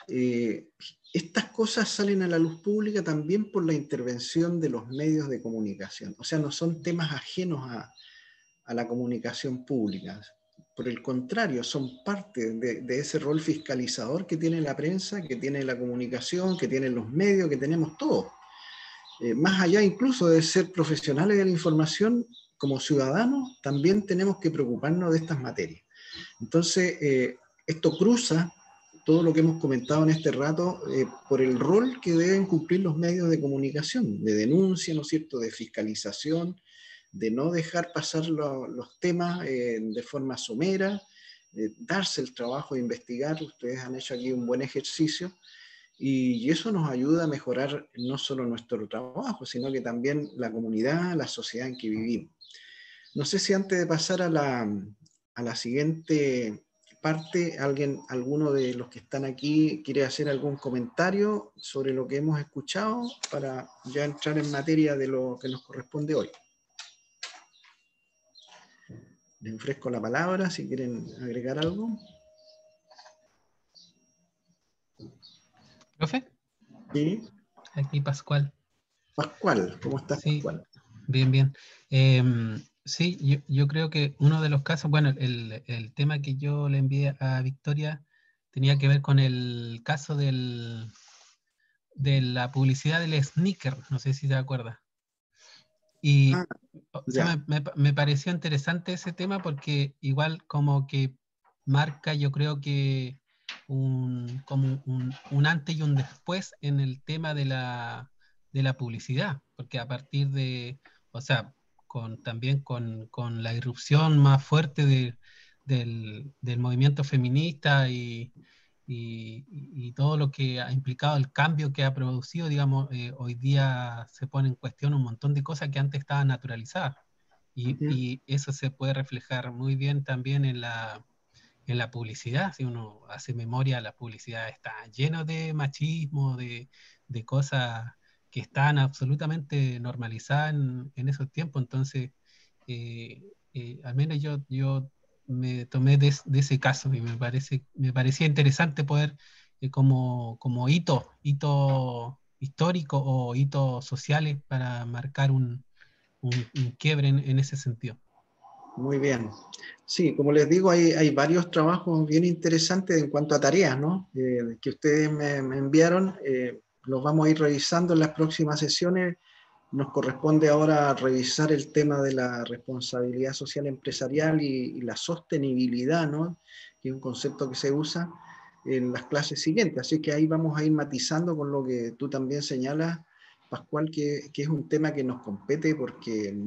estas cosas salen a la luz pública también por la intervención de los medios de comunicación. O sea, no son temas ajenos a la comunicación pública. Por el contrario, son parte de ese rol fiscalizador que tiene la prensa, que tiene la comunicación, que tienen los medios, que tenemos todos. Más allá incluso de ser profesionales de la información, como ciudadanos también tenemos que preocuparnos de estas materias. Entonces, esto cruza todo lo que hemos comentado en este rato por el rol que deben cumplir los medios de comunicación, de denuncia, ¿no es cierto?, de fiscalización, de no dejar pasar los temas de forma somera, darse el trabajo de investigar. Ustedes han hecho aquí un buen ejercicio y eso nos ayuda a mejorar no solo nuestro trabajo, sino que también la comunidad, la sociedad en que vivimos. No sé si antes de pasar a la siguiente parte, alguno de los que están aquí quiere hacer algún comentario sobre lo que hemos escuchado para ya entrar en materia de lo que nos corresponde hoy. Les ofrezco la palabra si quieren agregar algo. ¿Profe? Sí. Aquí Pascual. Pascual, ¿cómo estás, sí, Pascual? Bien, bien. Sí, yo creo que uno de los casos, bueno, el tema que yo le envié a Victoria tenía que ver con el caso de la publicidad del sneaker, no sé si se acuerda. Y o sea, me pareció interesante ese tema porque igual como que marca, yo creo que como un antes y un después en el tema de la publicidad, porque a partir de, o sea, también con la irrupción más fuerte del movimiento feminista y todo lo que ha implicado el cambio que ha producido, digamos, hoy día se pone en cuestión un montón de cosas que antes estaban naturalizadas. Y eso se puede reflejar muy bien también en la publicidad. Si uno hace memoria, la publicidad está llena de machismo, de cosas que están absolutamente normalizadas en esos tiempos. Entonces, al menos yo me tomé de ese caso y me parecía interesante poder, como hito histórico o hitos sociales para marcar un quiebre en ese sentido. Muy bien. Sí, como les digo, hay varios trabajos bien interesantes en cuanto a tareas, ¿no? Que ustedes me enviaron. Los vamos a ir revisando en las próximas sesiones. Nos corresponde ahora revisar el tema de la responsabilidad social empresarial y la sostenibilidad, ¿no? Que es un concepto que se usa en las clases siguientes. Así que ahí vamos a ir matizando con lo que tú también señalas, Pascual, que es un tema que nos compete porque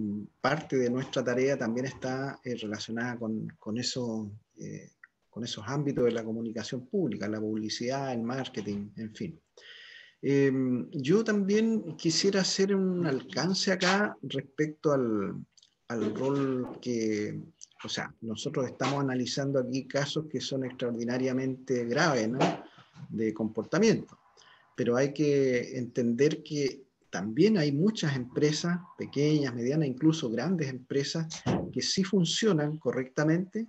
parte de nuestra tarea también está relacionada con esos ámbitos de la comunicación pública, la publicidad, el marketing, en fin. Yo también quisiera hacer un alcance acá respecto al rol que, o sea, nosotros estamos analizando aquí casos que son extraordinariamente graves, ¿no?, de comportamiento, pero hay que entender que también hay muchas empresas, pequeñas, medianas, incluso grandes empresas, que sí funcionan correctamente,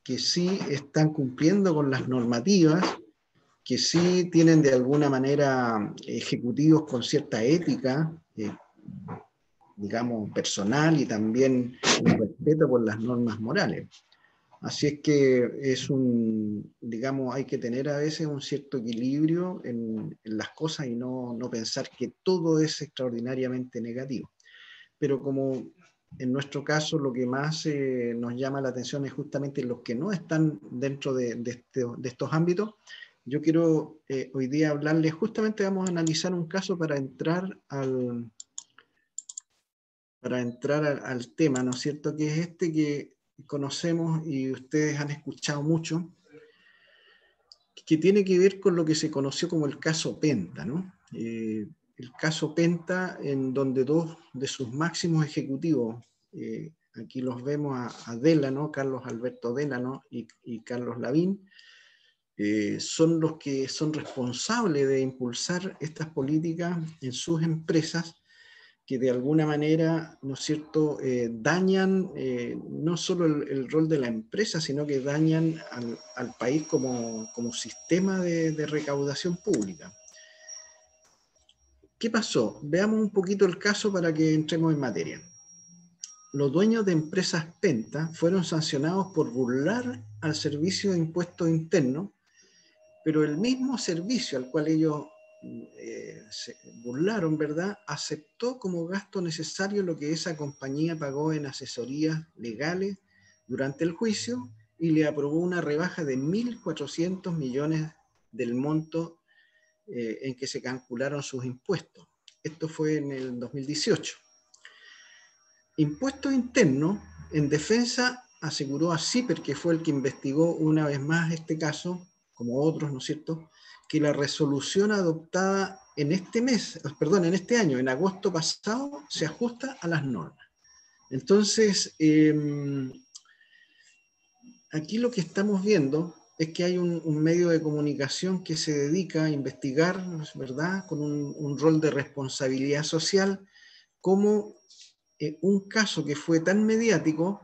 que sí están cumpliendo con las normativas, que sí tienen de alguna manera ejecutivos con cierta ética, digamos, personal y también un respeto por las normas morales. Así es que digamos, hay que tener a veces un cierto equilibrio en las cosas y no pensar que todo es extraordinariamente negativo. Pero como en nuestro caso lo que más nos llama la atención es justamente los que no están dentro de estos ámbitos, yo quiero hoy día hablarles, justamente vamos a analizar un caso para entrar al tema, ¿no es cierto?, que es este que conocemos y ustedes han escuchado mucho, que tiene que ver con lo que se conoció como el caso Penta, ¿no? El caso Penta, en donde dos de sus máximos ejecutivos, aquí los vemos a Délano, Carlos Alberto Délano y Carlos Lavín, son los que son responsables de impulsar estas políticas en sus empresas que de alguna manera, ¿no es cierto?, dañan no solo el rol de la empresa, sino que dañan al país como sistema de recaudación pública. ¿Qué pasó? Veamos un poquito el caso para que entremos en materia. los dueños de empresas Penta fueron sancionados por burlar al Servicio de Impuestos Internos, pero el mismo servicio al cual ellos se burlaron, ¿verdad?, aceptó como gasto necesario lo que esa compañía pagó en asesorías legales durante el juicio y le aprobó una rebaja de 1.400 millones del monto en que se calcularon sus impuestos. Esto fue en el 2018. Impuestos Internos, en defensa, aseguró a CIPER, que fue el que investigó una vez más este caso, como otros, ¿no es cierto?, que la resolución adoptada en este año, en agosto pasado, se ajusta a las normas. Entonces, aquí lo que estamos viendo es que hay un medio de comunicación que se dedica a investigar, ¿verdad?, con un rol de responsabilidad social, como un caso que fue tan mediático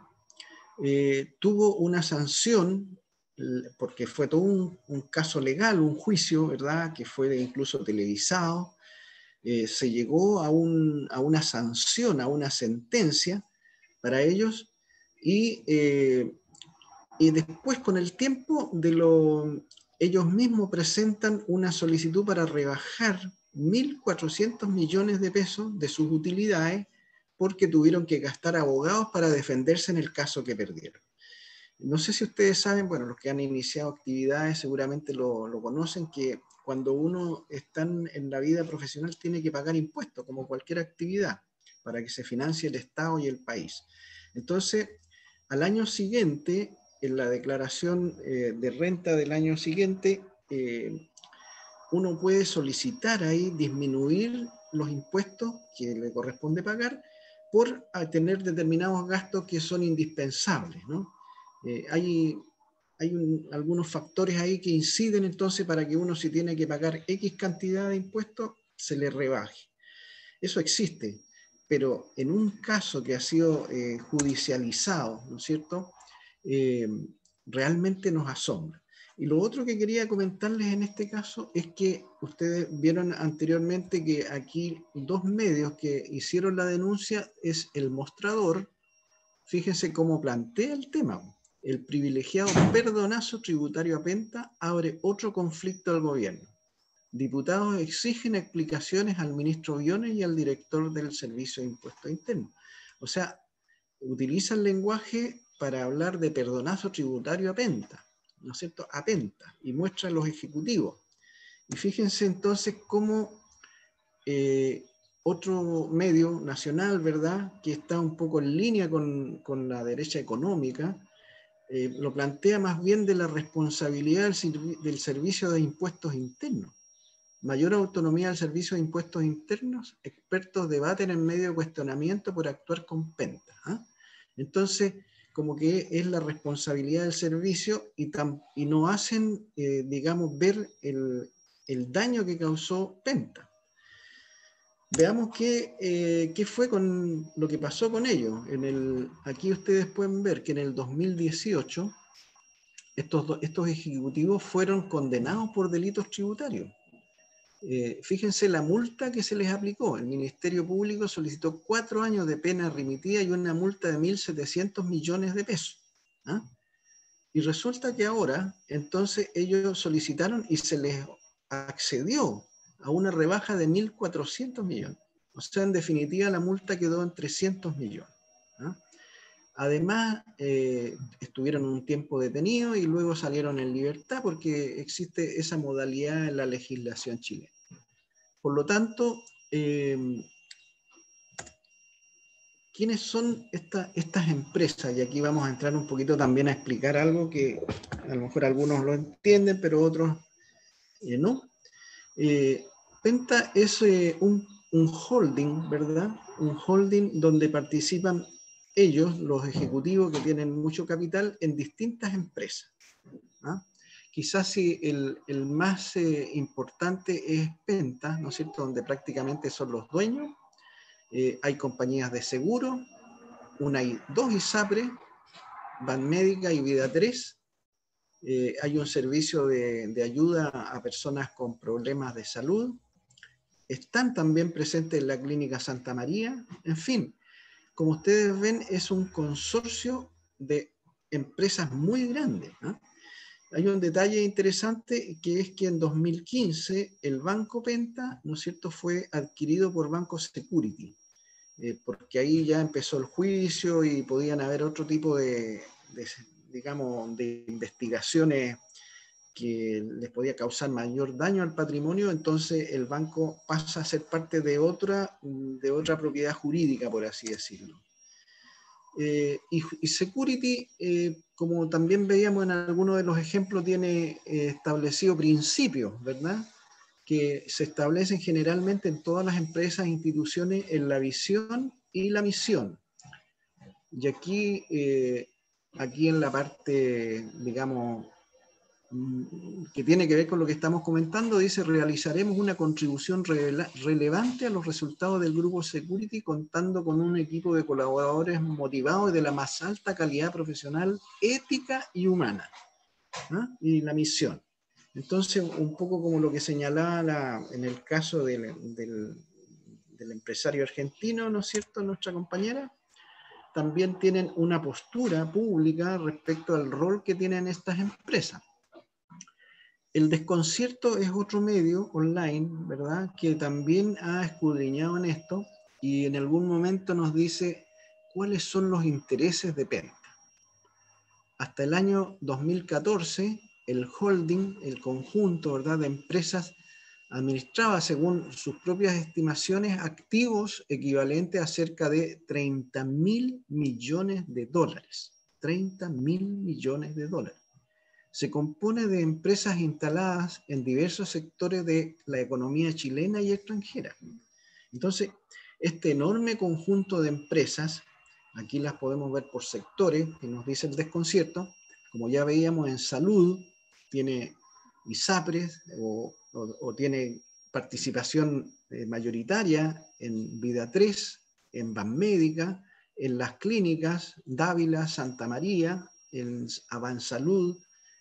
tuvo una sanción, porque fue todo un caso legal, un juicio, ¿verdad?, que fue incluso televisado. Se llegó a una sanción, a una sentencia para ellos, y después, con el tiempo, ellos mismos presentan una solicitud para rebajar 1.400 millones de pesos de sus utilidades, porque tuvieron que gastar abogados para defenderse en el caso que perdieron. No sé si ustedes saben, bueno, los que han iniciado actividades seguramente lo conocen, que cuando uno está en la vida profesional tiene que pagar impuestos, como cualquier actividad, para que se financie el Estado y el país. Entonces, al año siguiente, en la declaración de renta del año siguiente, uno puede solicitar ahí disminuir los impuestos que le corresponde pagar por tener determinados gastos que son indispensables, ¿no? Hay algunos factores ahí que inciden entonces para que uno, si tiene que pagar X cantidad de impuestos, se le rebaje. Eso existe, pero en un caso que ha sido judicializado, ¿no es cierto?, realmente nos asombra. Y lo otro que quería comentarles en este caso es que ustedes vieron anteriormente que aquí dos medios que hicieron la denuncia es El Mostrador. Fíjense cómo plantea el tema. El privilegiado perdonazo tributario a Penta abre otro conflicto al gobierno. Diputados exigen explicaciones al ministro Briones y al director del Servicio de Impuestos Internos. O sea, utilizan lenguaje para hablar de perdonazo tributario a Penta, ¿no es cierto?, a Penta, y muestran los ejecutivos. Y fíjense entonces cómo otro medio nacional, ¿verdad?, que está un poco en línea con la derecha económica, lo plantea más bien de la responsabilidad del Servicio de Impuestos Internos. Mayor autonomía del Servicio de Impuestos Internos, expertos debaten en medio de cuestionamiento por actuar con Penta. Entonces, como que es la responsabilidad del servicio y no hacen, digamos, ver el daño que causó Penta. Veamos qué fue con lo que pasó con ellos. Aquí ustedes pueden ver que en el 2018 estos ejecutivos fueron condenados por delitos tributarios. Fíjense la multa que se les aplicó. El Ministerio Público solicitó 4 años de pena remitida y una multa de 1.700 millones de pesos. Y resulta que ahora, entonces, ellos solicitaron y se les accedió a una rebaja de 1.400 millones. O sea, en definitiva, la multa quedó en 300 millones. Además, estuvieron un tiempo detenidos y luego salieron en libertad porque existe esa modalidad en la legislación chilena. Por lo tanto, ¿quiénes son estas empresas? Y aquí vamos a entrar un poquito también a explicar algo que a lo mejor algunos lo entienden, pero otros no. Penta es un holding, ¿verdad? Un holding donde participan ellos, los ejecutivos que tienen mucho capital, en distintas empresas. Quizás si el más importante es Penta, ¿no es cierto?, donde prácticamente son los dueños. Hay compañías de seguro, dos ISAPRE, Banmédica y Vida 3. Hay un servicio de ayuda a personas con problemas de salud. Están también presentes en la Clínica Santa María. En fin, como ustedes ven, es un consorcio de empresas muy grandes, ¿no? Hay un detalle interesante, que es que en 2015 el Banco Penta, ¿no es cierto?, fue adquirido por Banco Security, porque ahí ya empezó el juicio y podían haber otro tipo digamos, de investigaciones que les podía causar mayor daño al patrimonio. Entonces el banco pasa a ser parte de otra propiedad jurídica, por así decirlo. Y Security, como también veíamos en algunos de los ejemplos, tiene establecido principios, ¿verdad?, que se establecen generalmente en todas las empresas e instituciones en la visión y la misión. Y aquí en la parte, digamos, que tiene que ver con lo que estamos comentando, dice: realizaremos una contribución relevante a los resultados del Grupo Security, contando con un equipo de colaboradores motivados y de la más alta calidad profesional, ética y humana, ¿no? Y la misión. Entonces, un poco como lo que señalaba en el caso del empresario argentino, ¿no es cierto?, nuestra compañera, también tienen una postura pública respecto al rol que tienen estas empresas. El Desconcierto es otro medio online, ¿verdad?, que también ha escudriñado en esto y en algún momento nos dice cuáles son los intereses de Penta. Hasta el año 2014, el holding, el conjunto, ¿verdad?, de empresas, administraba, según sus propias estimaciones, activos equivalentes a cerca de 30.000 millones de dólares. 30.000 millones de dólares. Se compone de empresas instaladas en diversos sectores de la economía chilena y extranjera. Entonces, este enorme conjunto de empresas, aquí las podemos ver por sectores, que nos dice el Desconcierto. Como ya veíamos, en salud tiene ISAPRES o tiene participación mayoritaria en Vida 3, en Banmédica, en las clínicas Dávila, Santa María, en Avansalud,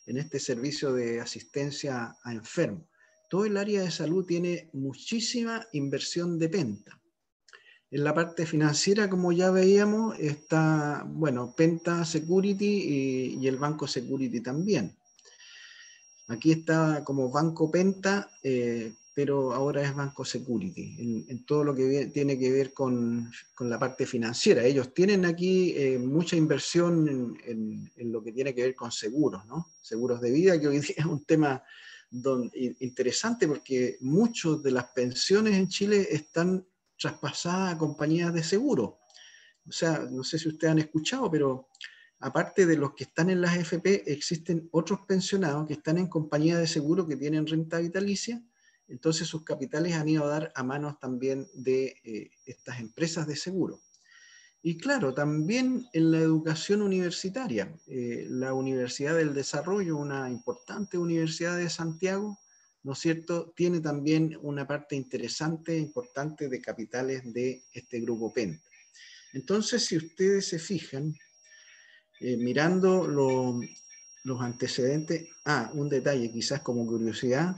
en este servicio de asistencia a enfermos. Todo el área de salud tiene muchísima inversión de Penta. En la parte financiera, como ya veíamos, está, bueno, Penta Security y el Banco Security también. Aquí está como Banco Penta, pero ahora es Banco Security, en todo lo que tiene que ver con la parte financiera. Ellos tienen aquí mucha inversión en lo que tiene que ver con seguros, ¿no? Seguros de vida, que hoy día es un tema interesante, porque muchas de las pensiones en Chile están traspasadas a compañías de seguro. O sea, no sé si ustedes han escuchado, pero aparte de los que están en las AFP, existen otros pensionados que están en compañías de seguro que tienen renta vitalicia. Entonces sus capitales han ido a dar a manos también de estas empresas de seguro. Y claro, también en la educación universitaria, la Universidad del Desarrollo, una importante universidad de Santiago, ¿no es cierto?, tiene también una parte interesante, importante de capitales de este grupo Penta. Entonces, si ustedes se fijan, mirando los antecedentes, un detalle quizás como curiosidad,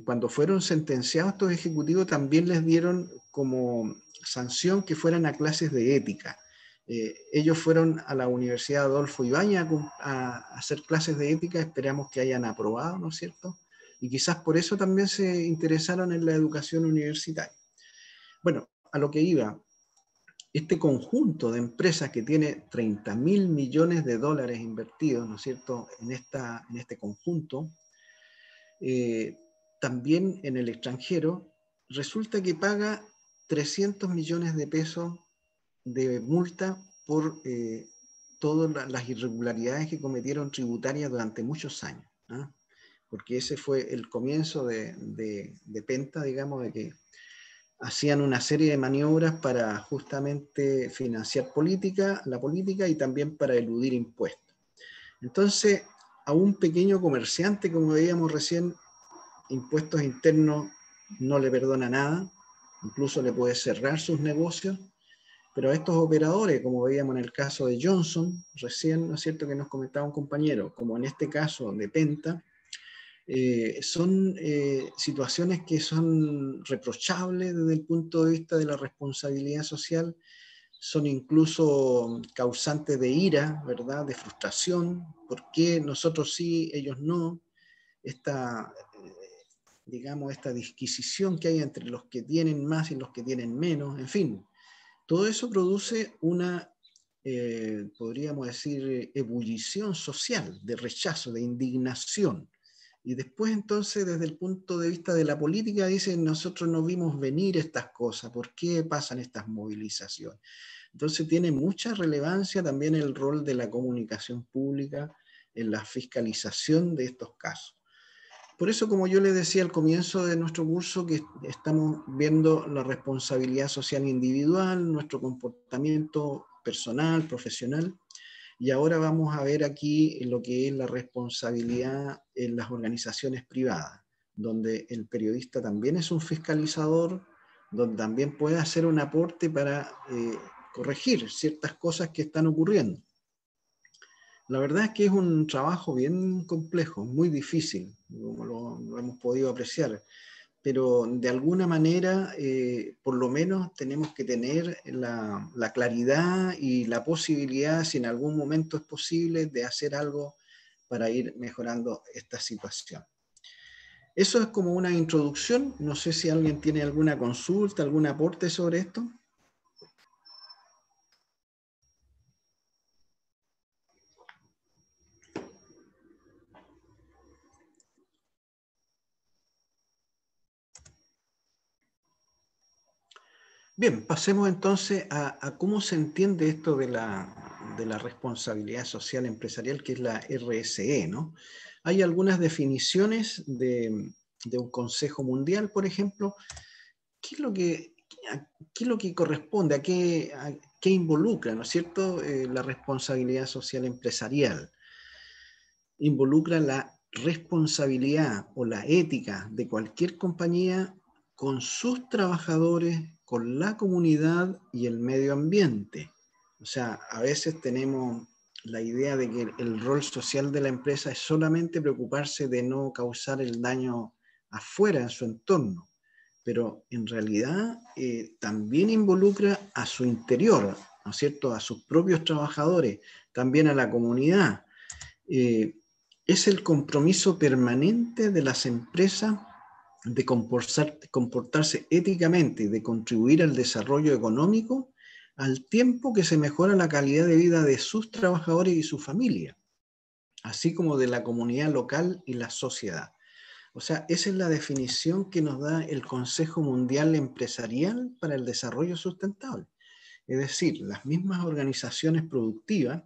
cuando fueron sentenciados estos ejecutivos también les dieron como sanción que fueran a clases de ética. Ellos fueron a la Universidad Adolfo Ibáñez a hacer clases de ética, esperamos que hayan aprobado, ¿no es cierto? Y quizás por eso también se interesaron en la educación universitaria. Bueno, a lo que iba, este conjunto de empresas que tiene 30.000 millones de dólares invertidos, ¿no es cierto?, en este conjunto, también en el extranjero, resulta que paga 300 millones de pesos de multa por todas las irregularidades que cometieron tributarias durante muchos años, ¿no? Porque ese fue el comienzo de Penta, digamos, de que hacían una serie de maniobras para justamente financiar la política y también para eludir impuestos. Entonces, a un pequeño comerciante, como veíamos recién, impuestos internos no le perdona nada, incluso le puede cerrar sus negocios, pero a estos operadores, como veíamos en el caso de Johnson, recién, ¿no es cierto?, que nos comentaba un compañero, como en este caso de Penta, son situaciones que son reprochables desde el punto de vista de la responsabilidad social, son incluso causantes de ira, ¿verdad? De frustración. ¿Por qué nosotros sí, ellos no? Digamos, esta disquisición que hay entre los que tienen más y los que tienen menos, en fin. Todo eso produce una, podríamos decir, ebullición social, de rechazo, de indignación. Y después entonces, desde el punto de vista de la política, dicen, nosotros no vimos venir estas cosas, ¿por qué pasan estas movilizaciones? Entonces tiene mucha relevancia también el rol de la comunicación pública en la fiscalización de estos casos. Por eso, como yo les decía al comienzo de nuestro curso, que estamos viendo la responsabilidad social individual, nuestro comportamiento personal, profesional, y ahora vamos a ver aquí lo que es la responsabilidad en las organizaciones privadas, donde el periodista también es un fiscalizador, donde también puede hacer un aporte para corregir ciertas cosas que están ocurriendo. La verdad es que es un trabajo bien complejo, muy difícil, como lo hemos podido apreciar, pero de alguna manera, por lo menos tenemos que tener la claridad y la posibilidad, si en algún momento es posible, de hacer algo para ir mejorando esta situación. Eso es como una introducción. No sé si alguien tiene alguna consulta, algún aporte sobre esto. Bien, pasemos entonces a cómo se entiende esto de la responsabilidad social empresarial, que es la RSE, ¿no? Hay algunas definiciones de un Consejo Mundial, por ejemplo. ¿Qué es lo que corresponde? ¿A qué involucra, ¿no es cierto? La responsabilidad social empresarial. Involucra la responsabilidad o la ética de cualquier compañía con sus trabajadores, con la comunidad y el medio ambiente. O sea, a veces tenemos la idea de que el rol social de la empresa es solamente preocuparse de no causar el daño afuera, en su entorno, pero en realidad también involucra a su interior, ¿no es cierto?, a sus propios trabajadores, también a la comunidad. Es el compromiso permanente de las empresas de comportarse éticamente y de contribuir al desarrollo económico al tiempo que se mejora la calidad de vida de sus trabajadores y su familia, así como de la comunidad local y la sociedad. O sea, esa es la definición que nos da el Consejo Mundial Empresarial para el Desarrollo Sustentable. Es decir, las mismas organizaciones productivas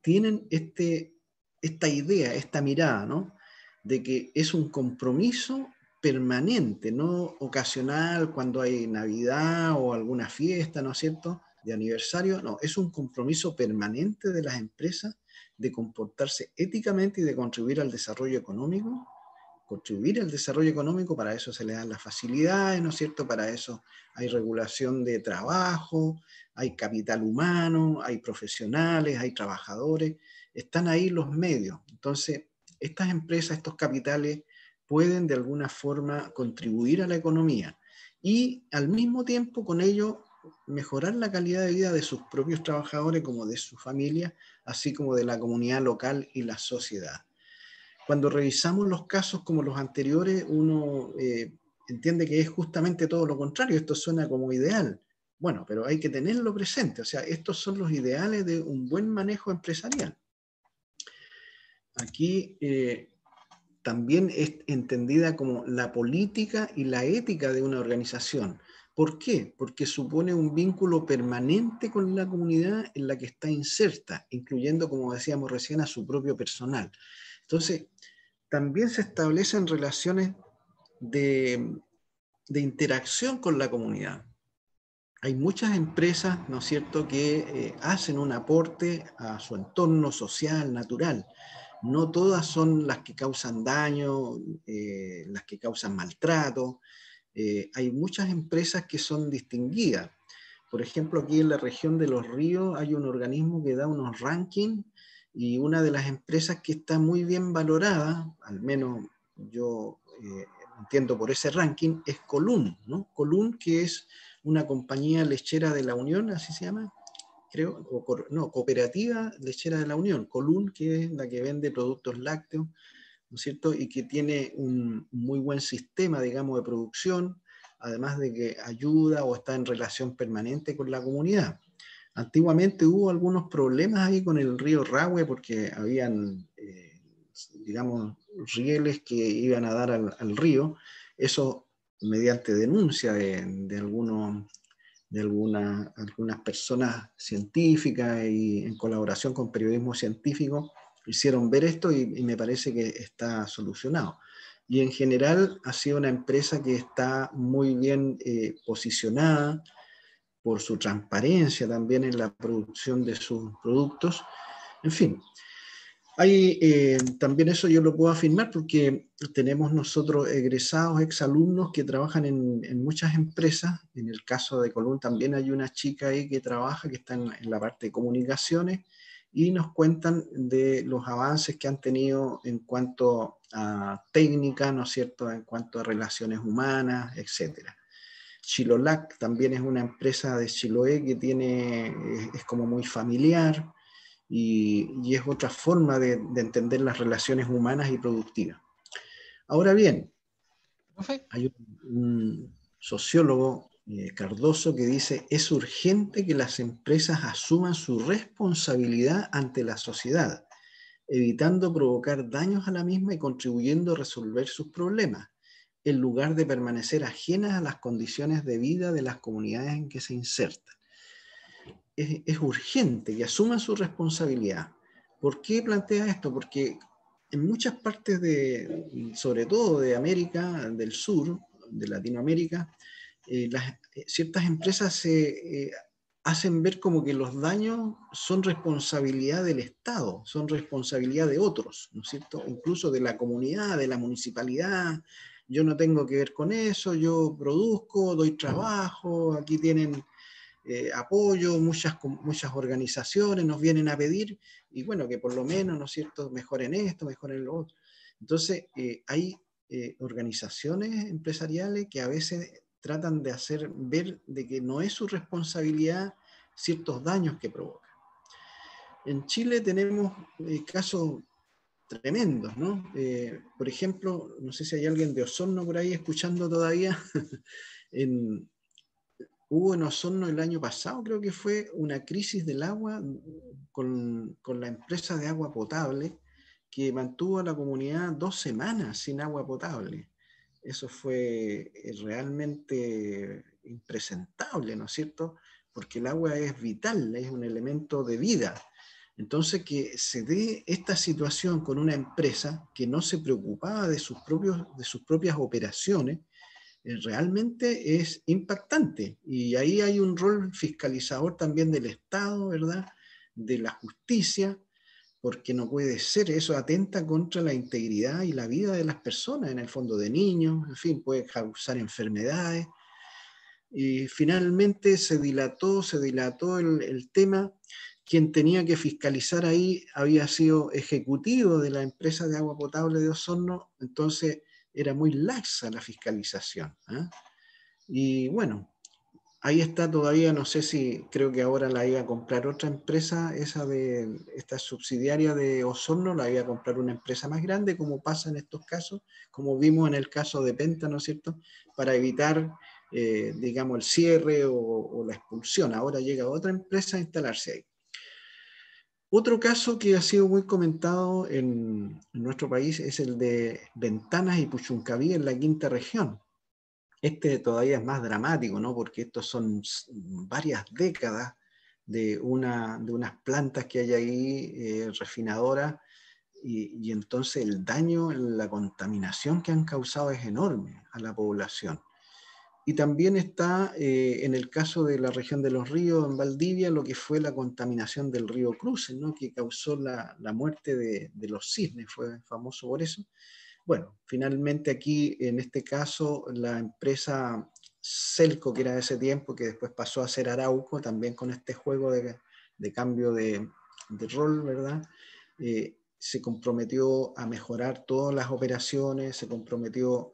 tienen esta idea, esta mirada, ¿no?, de que es un compromiso permanente, no ocasional cuando hay Navidad o alguna fiesta, ¿no es cierto?, de aniversario. No, es un compromiso permanente de las empresas de comportarse éticamente y de contribuir al desarrollo económico. Contribuir al desarrollo económico, para eso se le dan las facilidades, ¿no es cierto? Para eso hay regulación de trabajo, hay capital humano, hay profesionales, hay trabajadores, están ahí los medios. Entonces, estas empresas, estos capitales, pueden de alguna forma contribuir a la economía y al mismo tiempo con ello mejorar la calidad de vida de sus propios trabajadores como de su familia, así como de la comunidad local y la sociedad. Cuando revisamos los casos como los anteriores, uno entiende que es justamente todo lo contrario. Esto suena como ideal. Bueno, pero hay que tenerlo presente. O sea, estos son los ideales de un buen manejo empresarial. Aquí también es entendida como la política y la ética de una organización. ¿Por qué? Porque supone un vínculo permanente con la comunidad en la que está inserta, incluyendo, como decíamos recién, a su propio personal. Entonces, también se establecen relaciones de interacción con la comunidad. Hay muchas empresas, ¿no es cierto?, que hacen un aporte a su entorno social, natural. No todas son las que causan daño, las que causan maltrato. Hay muchas empresas que son distinguidas. Por ejemplo, aquí en la región de Los Ríos hay un organismo que da unos rankings y una de las empresas que está muy bien valorada, al menos yo entiendo por ese ranking, es Colún, ¿no? Colún, que es una compañía lechera de La Unión, así se llama, creo, no, Cooperativa Lechera de la Unión, Colún, que es la que vende productos lácteos, ¿no es cierto? Y que tiene un muy buen sistema, digamos, de producción, además de que ayuda o está en relación permanente con la comunidad. Antiguamente hubo algunos problemas ahí con el río Rahue porque habían, digamos, rieles que iban a dar al río, eso mediante denuncia de algunas personas científicas y en colaboración con periodismo científico, hicieron ver esto y me parece que está solucionado. Y en general ha sido una empresa que está muy bien posicionada por su transparencia también en la producción de sus productos. En fin, hay, también eso yo lo puedo afirmar porque tenemos nosotros egresados, exalumnos que trabajan en muchas empresas. En el caso de Colún también hay una chica ahí que trabaja, que está en la parte de comunicaciones, y nos cuentan de los avances que han tenido en cuanto a técnica, ¿no es cierto?, en cuanto a relaciones humanas, etc. Chilolac también es una empresa de Chiloé que es como muy familiar, y es otra forma de entender las relaciones humanas y productivas. Ahora bien, hay un sociólogo, Cardoso, que dice: es urgente que las empresas asuman su responsabilidad ante la sociedad, evitando provocar daños a la misma y contribuyendo a resolver sus problemas, en lugar de permanecer ajenas a las condiciones de vida de las comunidades en que se insertan. Es urgente que asuman su responsabilidad. ¿Por qué plantea esto? Porque en muchas partes sobre todo de América del Sur, de Latinoamérica, ciertas empresas se hacen ver como que los daños son responsabilidad del Estado, son responsabilidad de otros, ¿no es cierto? Incluso de la comunidad, de la municipalidad. Yo no tengo que ver con eso, yo produzco, doy trabajo, aquí tienen apoyo, muchas organizaciones nos vienen a pedir, y bueno, que por lo menos, ¿no es cierto?, mejoren esto, mejoren lo otro. Entonces, hay organizaciones empresariales que a veces tratan de hacer ver de que no es su responsabilidad ciertos daños que provocan. En Chile tenemos casos tremendos, ¿no? Por ejemplo, no sé si hay alguien de Osorno por ahí escuchando todavía, hubo en Osorno el año pasado, creo que fue, una crisis del agua con la empresa de agua potable que mantuvo a la comunidad 2 semanas sin agua potable. Eso fue realmente impresentable, ¿no es cierto? Porque el agua es vital, es un elemento de vida. Entonces, que se dé esta situación con una empresa que no se preocupaba de sus propias operaciones, realmente es impactante. Y ahí hay un rol fiscalizador también del Estado, ¿verdad?, de la justicia, porque no puede ser, eso atenta contra la integridad y la vida de las personas, en el fondo de niños, en fin, puede causar enfermedades. Y finalmente se dilató el tema. Quien tenía que fiscalizar ahí había sido ejecutivo de la empresa de agua potable de Osorno, entonces era muy laxa la fiscalización, ¿eh? Y bueno, ahí está todavía, no sé si, creo que ahora la iba a comprar otra empresa, esta subsidiaria de Osorno, la iba a comprar una empresa más grande, como pasa en estos casos, como vimos en el caso de Penta, ¿no es cierto?, para evitar, digamos, el cierre o la expulsión. Ahora llega otra empresa a instalarse ahí. Otro caso que ha sido muy comentado en nuestro país es el de Ventanas y Puchuncaví en la quinta región. Este todavía es más dramático, ¿no?, porque estos son varias décadas de unas plantas que hay ahí, refinadoras, y entonces el daño, la contaminación que han causado es enorme a la población. Y también está, en el caso de la región de Los Ríos, en Valdivia, lo que fue la contaminación del río Cruces, ¿no?, que causó la muerte de los cisnes, fue famoso por eso. Bueno, finalmente aquí, en este caso, la empresa Celco, que era de ese tiempo, que después pasó a ser Arauco, también con este juego de cambio de rol, ¿verdad?, se comprometió a mejorar todas las operaciones, se comprometió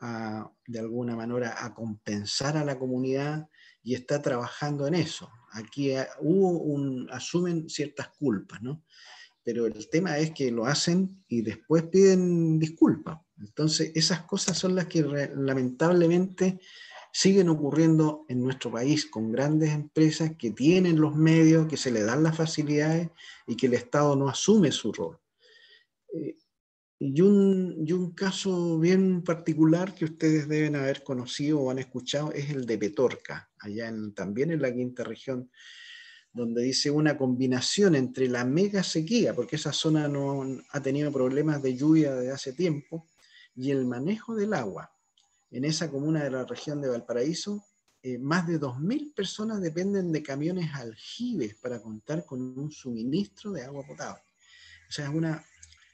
de alguna manera a compensar a la comunidad, y está trabajando en eso. aquí asumen ciertas culpas, ¿no? Pero el tema es que lo hacen y después piden disculpas. Entonces, esas cosas son las que lamentablemente siguen ocurriendo en nuestro país, con grandes empresas que tienen los medios, que se les dan las facilidades y que el Estado no asume su rol. Y un caso bien particular que ustedes deben haber conocido o han escuchado es el de Petorca, allá también en la quinta región, donde dice una combinación entre la mega sequía, porque esa zona no ha tenido problemas de lluvia desde hace tiempo, y el manejo del agua. En esa comuna de la región de Valparaíso, más de 2.000 personas dependen de camiones aljibes para contar con un suministro de agua potable. O sea,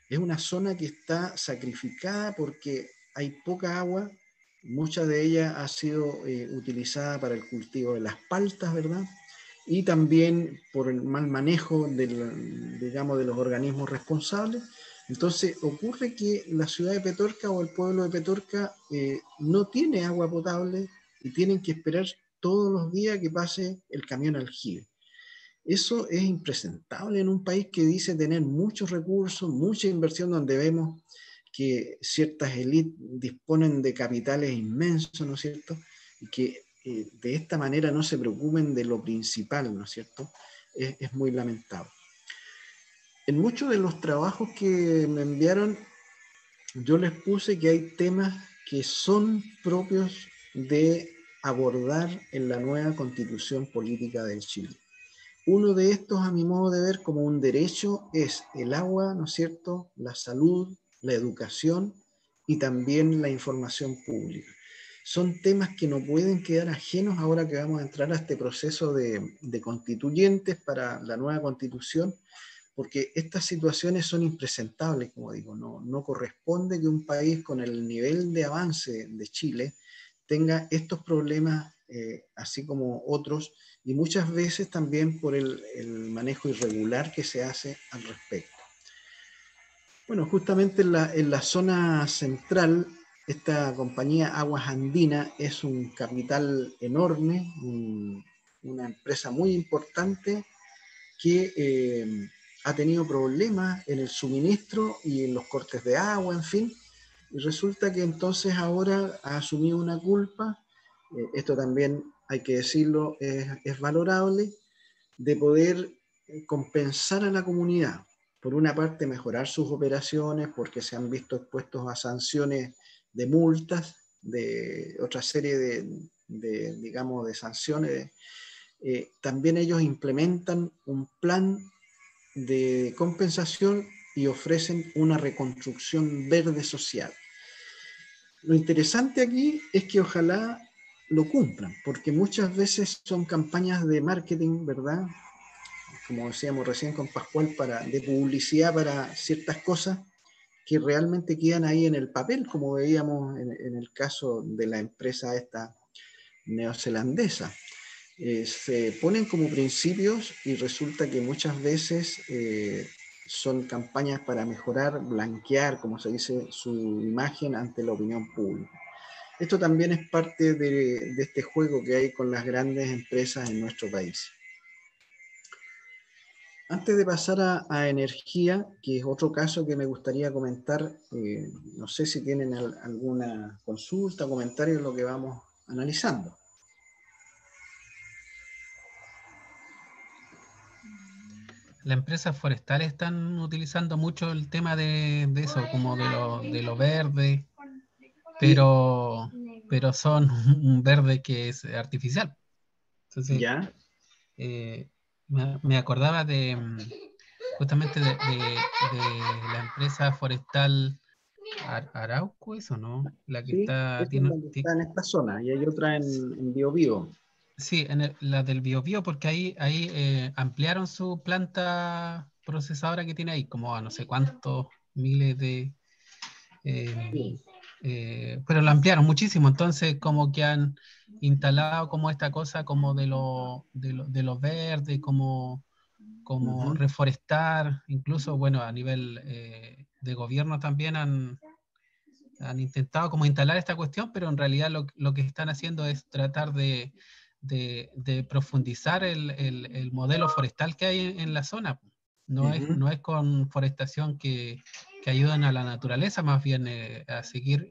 es una zona que está sacrificada porque hay poca agua, mucha de ella ha sido utilizada para el cultivo de las paltas, ¿verdad? Y también por el mal manejo digamos, de los organismos responsables. Entonces ocurre que la ciudad de Petorca o el pueblo de Petorca no tiene agua potable y tienen que esperar todos los días que pase el camión aljibe. Eso es impresentable en un país que dice tener muchos recursos, mucha inversión, donde vemos que ciertas élites disponen de capitales inmensos, ¿no es cierto? Y que de esta manera no se preocupen de lo principal, ¿no es cierto? Es muy lamentable. En muchos de los trabajos que me enviaron, yo les puse que hay temas que son propios de abordar en la nueva Constitución Política del Chile. Uno de estos, a mi modo de ver, como un derecho, es el agua, ¿no es cierto?, la salud, la educación y también la información pública. Son temas que no pueden quedar ajenos ahora que vamos a entrar a este proceso de constituyentes para la nueva Constitución, porque estas situaciones son impresentables, como digo, no corresponde que un país con el nivel de avance de Chile tenga estos problemas, así como otros, y muchas veces también por el manejo irregular que se hace al respecto. Bueno, justamente en la zona central, esta compañía Aguas Andina es un capital enorme, una empresa muy importante que ha tenido problemas en el suministro y en los cortes de agua, en fin, y resulta que entonces ahora ha asumido una culpa, esto también hay que decirlo, es valorable, de poder compensar a la comunidad. Por una parte, mejorar sus operaciones, porque se han visto expuestos a sanciones de multas, de otra serie digamos, de sanciones. También ellos implementan un plan de compensación y ofrecen una reconstrucción verde social. Lo interesante aquí es que ojalá lo cumplan, porque muchas veces son campañas de marketing, ¿verdad? Como decíamos recién con Pascual, de publicidad para ciertas cosas que realmente quedan ahí en el papel, como veíamos en el caso de la empresa esta neozelandesa. Se ponen como principios y resulta que muchas veces son campañas para mejorar, blanquear, como se dice, su imagen ante la opinión pública. Esto también es parte de este juego que hay con las grandes empresas en nuestro país. Antes de pasar a energía, que es otro caso que me gustaría comentar, no sé si tienen alguna consulta o comentario en lo que vamos analizando. Las empresas forestales están utilizando mucho el tema de eso, como de lo verde, pero son un verde que es artificial. Entonces, ¿ya? Me acordaba justamente de la empresa forestal Arauco, eso, ¿no? La que Sí, está, esta es la que está en esta zona, y hay otra en Biobío. Sí, la del Biobío, porque ahí ampliaron su planta procesadora que tiene ahí, como a no sé cuántos miles de... pero la ampliaron muchísimo, entonces como que han instalado como esta cosa como de lo verde, como reforestar, incluso, bueno, a nivel de gobierno también han intentado como instalar esta cuestión, pero en realidad lo que están haciendo es tratar de de profundizar el modelo forestal que hay en la zona. No es con forestación que ayudan a la naturaleza, más bien a seguir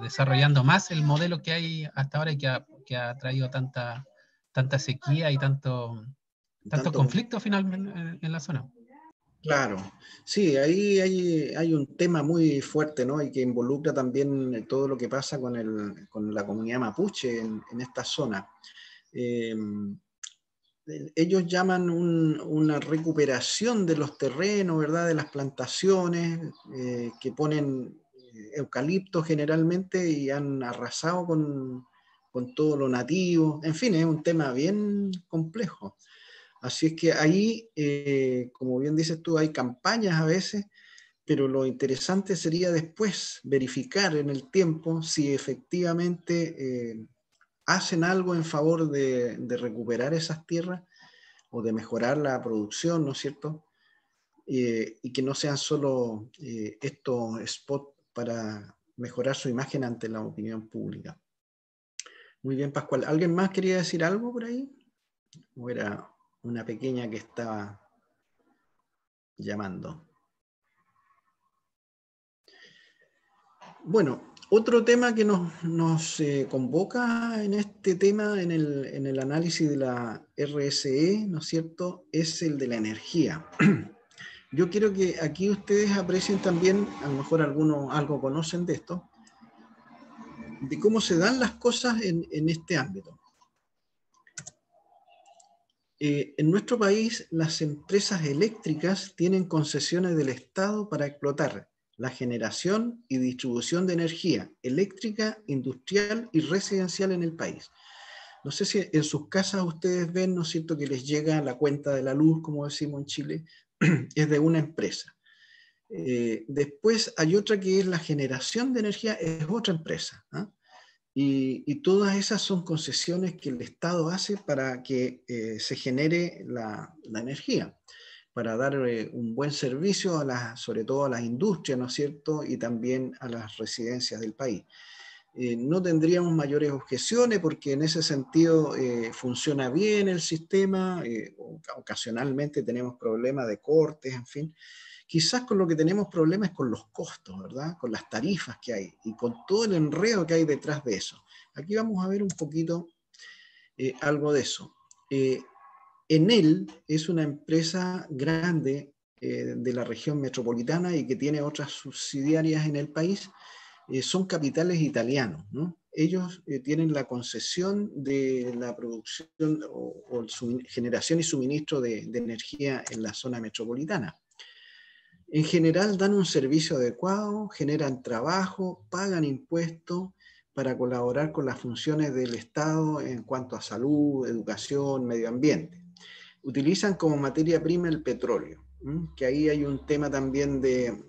desarrollando más el modelo que hay hasta ahora y que ha traído tanta sequía y tanto conflicto finalmente en la zona. Claro, sí, ahí hay un tema muy fuerte, ¿no? Y que involucra también todo lo que pasa con la comunidad mapuche en esta zona. Ellos llaman una recuperación de los terrenos, ¿verdad? De las plantaciones, que ponen eucalipto generalmente y han arrasado con todo lo nativo. En fin, es un tema bien complejo. Así es que ahí, como bien dices tú, hay campañas a veces, pero lo interesante sería después verificar en el tiempo si efectivamente hacen algo en favor de recuperar esas tierras o de mejorar la producción, ¿no es cierto? Y que no sean solo estos spots para mejorar su imagen ante la opinión pública. Muy bien, Pascual. ¿Alguien más quería decir algo por ahí? ¿O era una pequeña que estaba llamando? Bueno, otro tema que nos convoca en este tema, en el análisis de la RSE, ¿no es cierto?, es el de la energía. Yo quiero que aquí ustedes aprecien también, a lo mejor algunos algo conocen de esto, de cómo se dan las cosas en este ámbito. En nuestro país, las empresas eléctricas tienen concesiones del Estado para explotar la generación y distribución de energía eléctrica, industrial y residencial en el país. No sé si en sus casas ustedes ven, ¿no es cierto?, que les llega la cuenta de la luz, como decimos en Chile, es de una empresa. Después hay otra que es la generación de energía, es otra empresa, ¿eh? Y todas esas son concesiones que el Estado hace para que se genere la energía, para dar un buen servicio sobre todo a las industrias, ¿no es cierto?, y también a las residencias del país. No tendríamos mayores objeciones porque en ese sentido funciona bien el sistema, ocasionalmente tenemos problemas de cortes, en fin. Quizás con lo que tenemos problemas es con los costos, ¿verdad? Con las tarifas que hay y con todo el enredo que hay detrás de eso. Aquí vamos a ver un poquito algo de eso. Enel es una empresa grande de la región metropolitana y que tiene otras subsidiarias en el país. Son capitales italianos, ¿no? Ellos tienen la concesión de la producción o generación y suministro de energía en la zona metropolitana. En general dan un servicio adecuado, generan trabajo, pagan impuestos para colaborar con las funciones del Estado en cuanto a salud, educación, medio ambiente. Utilizan como materia prima el petróleo, que ahí hay un tema también de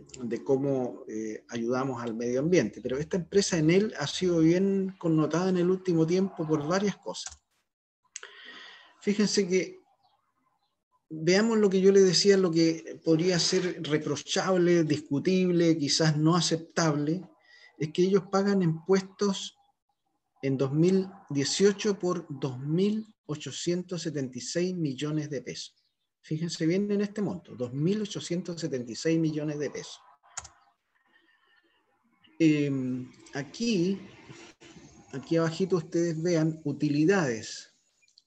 cómo ayudamos al medio ambiente. Pero esta empresa Enel ha sido bien connotada en el último tiempo por varias cosas. Fíjense que veamos lo que yo les decía, lo que podría ser reprochable, discutible, quizás no aceptable, es que ellos pagan impuestos en 2018 por 2.876 millones de pesos. Fíjense bien en este monto, 2.876 millones de pesos. Aquí abajito ustedes vean utilidades.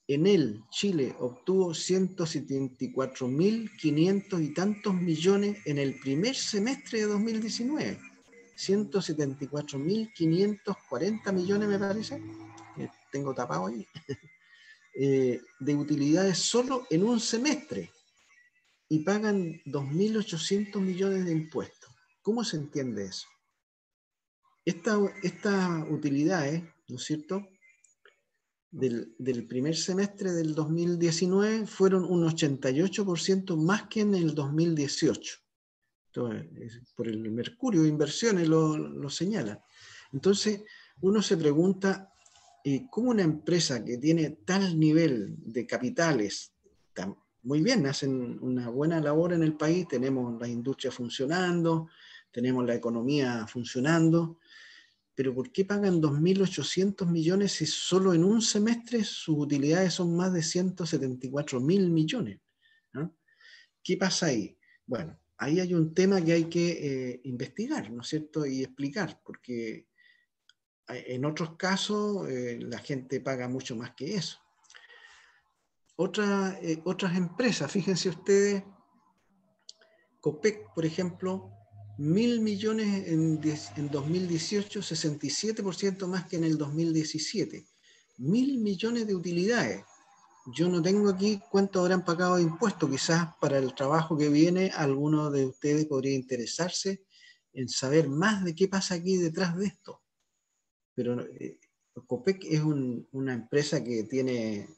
Enel Chile obtuvo 174.500 y tantos millones en el primer semestre de 2019. 174.540 millones me parece. Tengo tapado ahí. De utilidades solo en un semestre. Y pagan 2.800 millones de impuestos. ¿Cómo se entiende eso? Estas utilidades, ¿no es cierto?, del primer semestre del 2019 fueron un 88% más que en el 2018. Entonces, por el Mercurio de Inversiones lo señala. Entonces, uno se pregunta, ¿cómo una empresa que tiene tal nivel de capitales, muy bien, hacen una buena labor en el país, tenemos la industria funcionando, tenemos la economía funcionando, pero ¿por qué pagan 2.800 millones si solo en un semestre sus utilidades son más de 174.000 millones? ¿No? ¿Qué pasa ahí? Bueno, ahí hay un tema que hay que investigar, ¿no es cierto? Y explicar, porque en otros casos la gente paga mucho más que eso. Otras empresas, fíjense ustedes, Copec, por ejemplo, 1.000 millones en 2018, 67% más que en el 2017. 1.000 millones de utilidades. Yo no tengo aquí cuánto habrán pagado de impuestos. Quizás para el trabajo que viene, alguno de ustedes podría interesarse en saber más de qué pasa aquí detrás de esto. Pero Copec es una empresa que tiene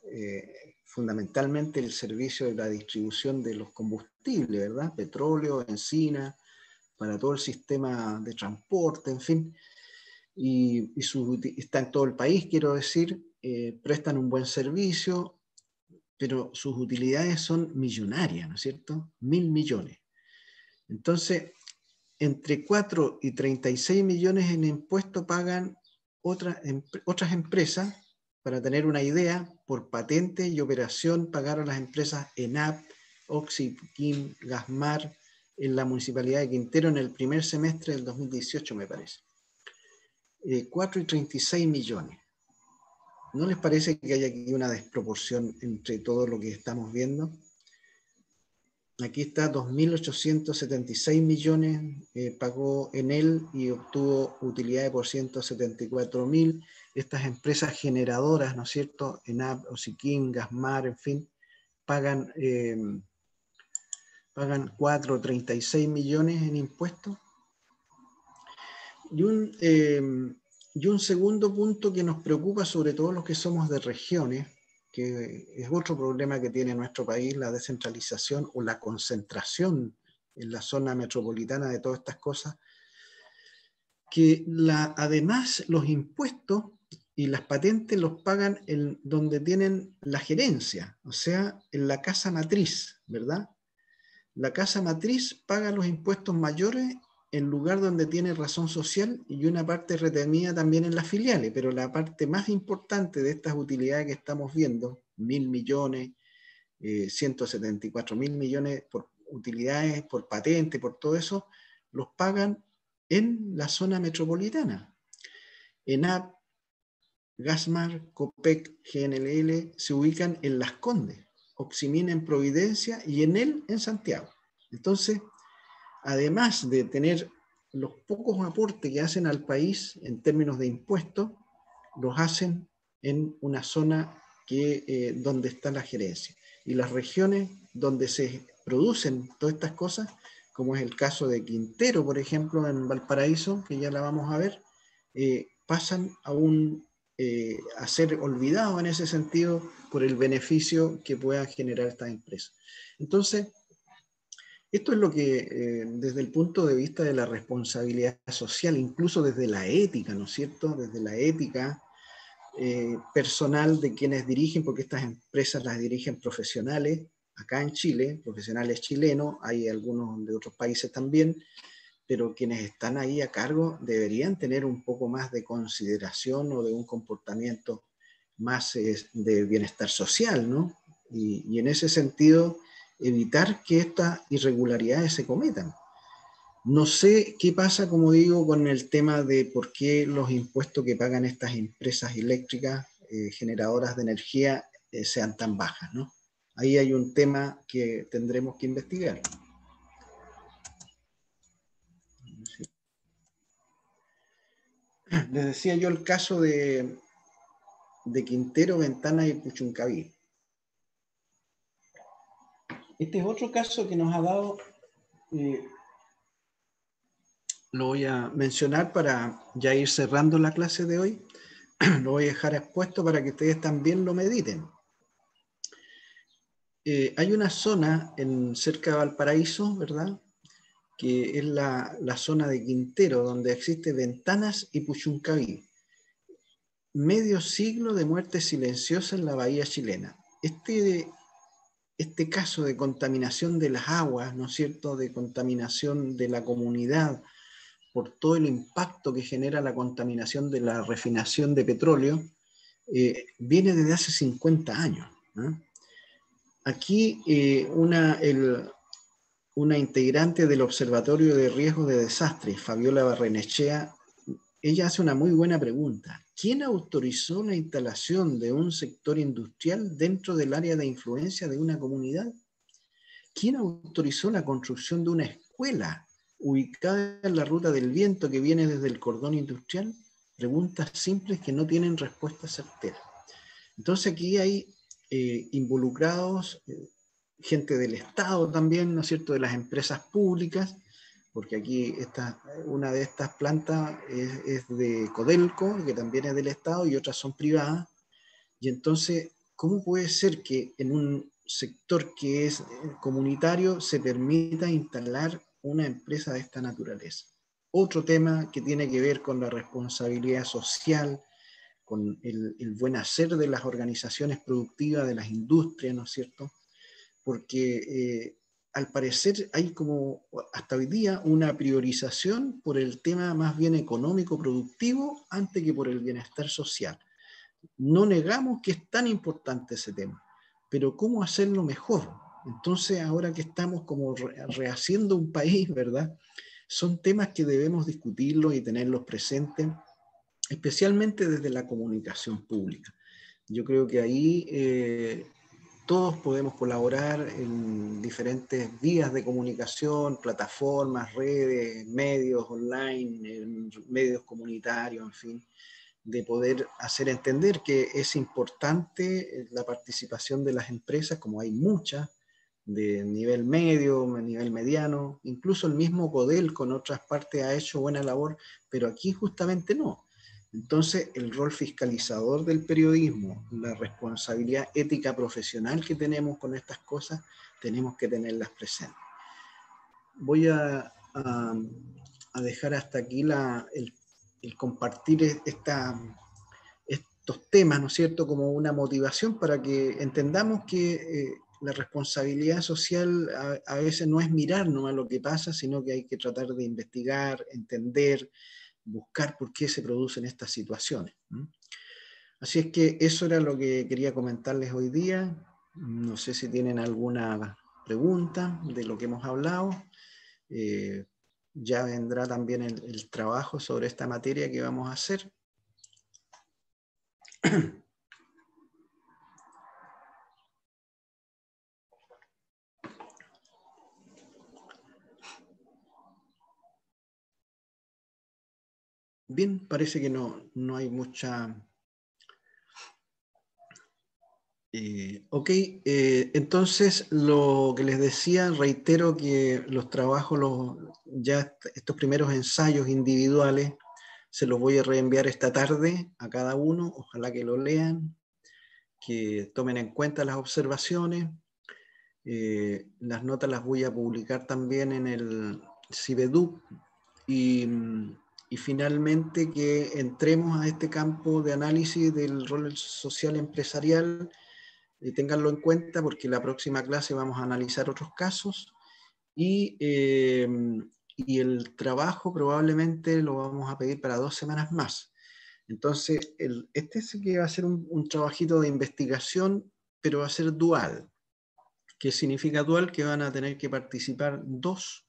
fundamentalmente el servicio de la distribución de los combustibles, ¿verdad? Petróleo, benzina, para todo el sistema de transporte, en fin. Y está en todo el país, quiero decir, prestan un buen servicio, pero sus utilidades son millonarias, ¿no es cierto? 1.000 millones. Entonces, entre 4 y 36 millones en impuestos pagan otras empresas. Para tener una idea, por patente y operación pagaron las empresas ENAP, Oxyquim, Gasmar, en la Municipalidad de Quintero en el primer semestre del 2018, me parece. 4 y 36 millones. ¿No les parece que hay aquí una desproporción entre todo lo que estamos viendo? Aquí está 2.876 millones, pagó Enel y obtuvo utilidades por 174.000. Estas empresas generadoras, ¿no es cierto? ENAP, Oxyquim, Gasmar, en fin, pagan 4,36 millones en impuestos. Y un segundo punto que nos preocupa, sobre todo los que somos de regiones, que es otro problema que tiene nuestro país, la descentralización o la concentración en la zona metropolitana de todas estas cosas, que además los impuestos y las patentes los pagan donde tienen la gerencia, o sea, en la casa matriz, ¿verdad? La casa matriz paga los impuestos mayores en lugar donde tiene razón social y una parte retenida también en las filiales, pero la parte más importante de estas utilidades que estamos viendo, 1.000 millones, 174.000 millones por utilidades, por patente, por todo eso, los pagan en la zona metropolitana. ENAP, Gasmar, Copec, GNL se ubican en Las Condes, Oximina en Providencia y Enel en Santiago. Entonces, además de tener los pocos aportes que hacen al país en términos de impuestos, los hacen en una zona donde está la gerencia. Y las regiones donde se producen todas estas cosas, como es el caso de Quintero, por ejemplo, en Valparaíso, que ya la vamos a ver, pasan a ser olvidados en ese sentido por el beneficio que puedan generar estas empresas. Entonces, esto es lo que, desde el punto de vista de la responsabilidad social, incluso desde la ética, ¿no es cierto? Desde la ética personal de quienes dirigen, porque estas empresas las dirigen profesionales, acá en Chile, profesionales chilenos, hay algunos de otros países también, pero quienes están ahí a cargo deberían tener un poco más de consideración o de un comportamiento más de bienestar social, ¿no? Y en ese sentido, evitar que estas irregularidades se cometan. No sé qué pasa, como digo, con el tema de por qué los impuestos que pagan estas empresas eléctricas, generadoras de energía, sean tan bajas, ¿no? Ahí hay un tema que tendremos que investigar. Les decía yo el caso de Quintero, Ventana y Puchuncaví. Este es otro caso que nos ha dado, lo voy a mencionar para ya ir cerrando la clase de hoy, lo voy a dejar expuesto para que ustedes también lo mediten. Hay una zona cerca de Valparaíso, ¿verdad?, que es la zona de Quintero, donde existe Ventanas y Puchuncaví. Medio siglo de muerte silenciosa en la bahía chilena. Este caso de contaminación de las aguas, ¿no es cierto?, de contaminación de la comunidad por todo el impacto que genera la contaminación de la refinación de petróleo, viene desde hace 50 años. Aquí una integrante del Observatorio de Riesgos de Desastres, Fabiola Barrenechea, ella hace una muy buena pregunta. ¿Quién autorizó la instalación de un sector industrial dentro del área de influencia de una comunidad? ¿Quién autorizó la construcción de una escuela ubicada en la ruta del viento que viene desde el cordón industrial? Preguntas simples que no tienen respuesta certera. Entonces aquí hay involucrados gente del Estado también, ¿no es cierto?, de las empresas públicas, porque aquí una de estas plantas es de Codelco, que también es del Estado, y otras son privadas. Y entonces, ¿cómo puede ser que en un sector que es comunitario se permita instalar una empresa de esta naturaleza? Otro tema que tiene que ver con la responsabilidad social, con el buen hacer de las organizaciones productivas, de las industrias, ¿no es cierto? Porque al parecer hay como hasta hoy día una priorización por el tema más bien económico-productivo antes que por el bienestar social. No negamos que es tan importante ese tema, pero ¿cómo hacerlo mejor? Entonces, ahora que estamos como rehaciendo un país, ¿verdad? Son temas que debemos discutirlos y tenerlos presentes, especialmente desde la comunicación pública. Yo creo que ahí todos podemos colaborar en diferentes vías de comunicación, plataformas, redes, medios online, medios comunitarios, en fin, de poder hacer entender que es importante la participación de las empresas, como hay muchas, de nivel medio, nivel mediano, incluso el mismo Codelco en otras partes ha hecho buena labor, pero aquí justamente no. Entonces, el rol fiscalizador del periodismo, la responsabilidad ética profesional que tenemos con estas cosas, tenemos que tenerlas presentes. Voy a dejar hasta aquí el compartir estos temas, ¿no es cierto?, como una motivación para que entendamos que la responsabilidad social a veces no es mirar nomás lo que pasa, sino que hay que tratar de investigar, entender, buscar por qué se producen estas situaciones. Así es que eso era lo que quería comentarles hoy día. No sé si tienen alguna pregunta de lo que hemos hablado. Ya vendrá también el trabajo sobre esta materia que vamos a hacer. Bien, parece que no hay mucha... ok, entonces lo que les decía, reitero que los trabajos, ya estos primeros ensayos individuales, se los voy a reenviar esta tarde a cada uno, ojalá que lo lean, que tomen en cuenta las observaciones. Las notas las voy a publicar también en el CIBEDUC y finalmente que entremos a este campo de análisis del rol social empresarial. Ténganlo en cuenta porque la próxima clase vamos a analizar otros casos y el trabajo probablemente lo vamos a pedir para 2 semanas más. Entonces, este sí que va a ser un trabajito de investigación, pero va a ser dual. ¿Qué significa dual? Que van a tener que participar 2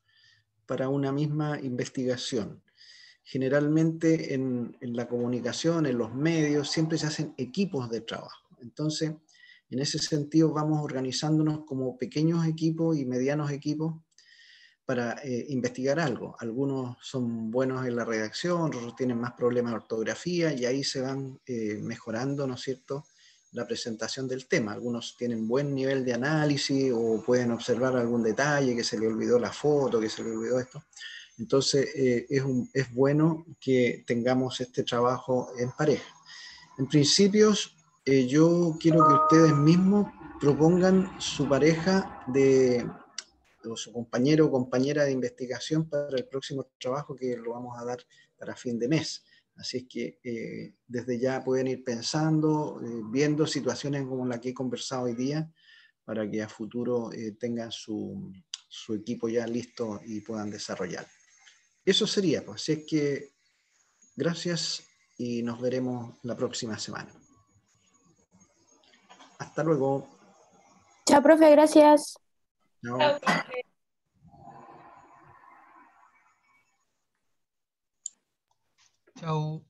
para una misma investigación. Generalmente en la comunicación, en los medios, siempre se hacen equipos de trabajo. Entonces, en ese sentido vamos organizándonos como pequeños equipos y medianos equipos para investigar algo. Algunos son buenos en la redacción, otros tienen más problemas de ortografía y ahí se van mejorando, ¿no es cierto?, la presentación del tema. Algunos tienen buen nivel de análisis o pueden observar algún detalle, que se le olvidó la foto, que se le olvidó esto. Entonces es bueno que tengamos este trabajo en pareja. En principios, yo quiero que ustedes mismos propongan su pareja o su compañero o compañera de investigación para el próximo trabajo que lo vamos a dar para fin de mes. Así es que desde ya pueden ir pensando, viendo situaciones como la que he conversado hoy día, para que a futuro tengan su equipo ya listo y puedan desarrollar. eso sería, pues. Así es que gracias y nos veremos la próxima semana. Hasta luego. Chao, profe, gracias. Chao. Chau.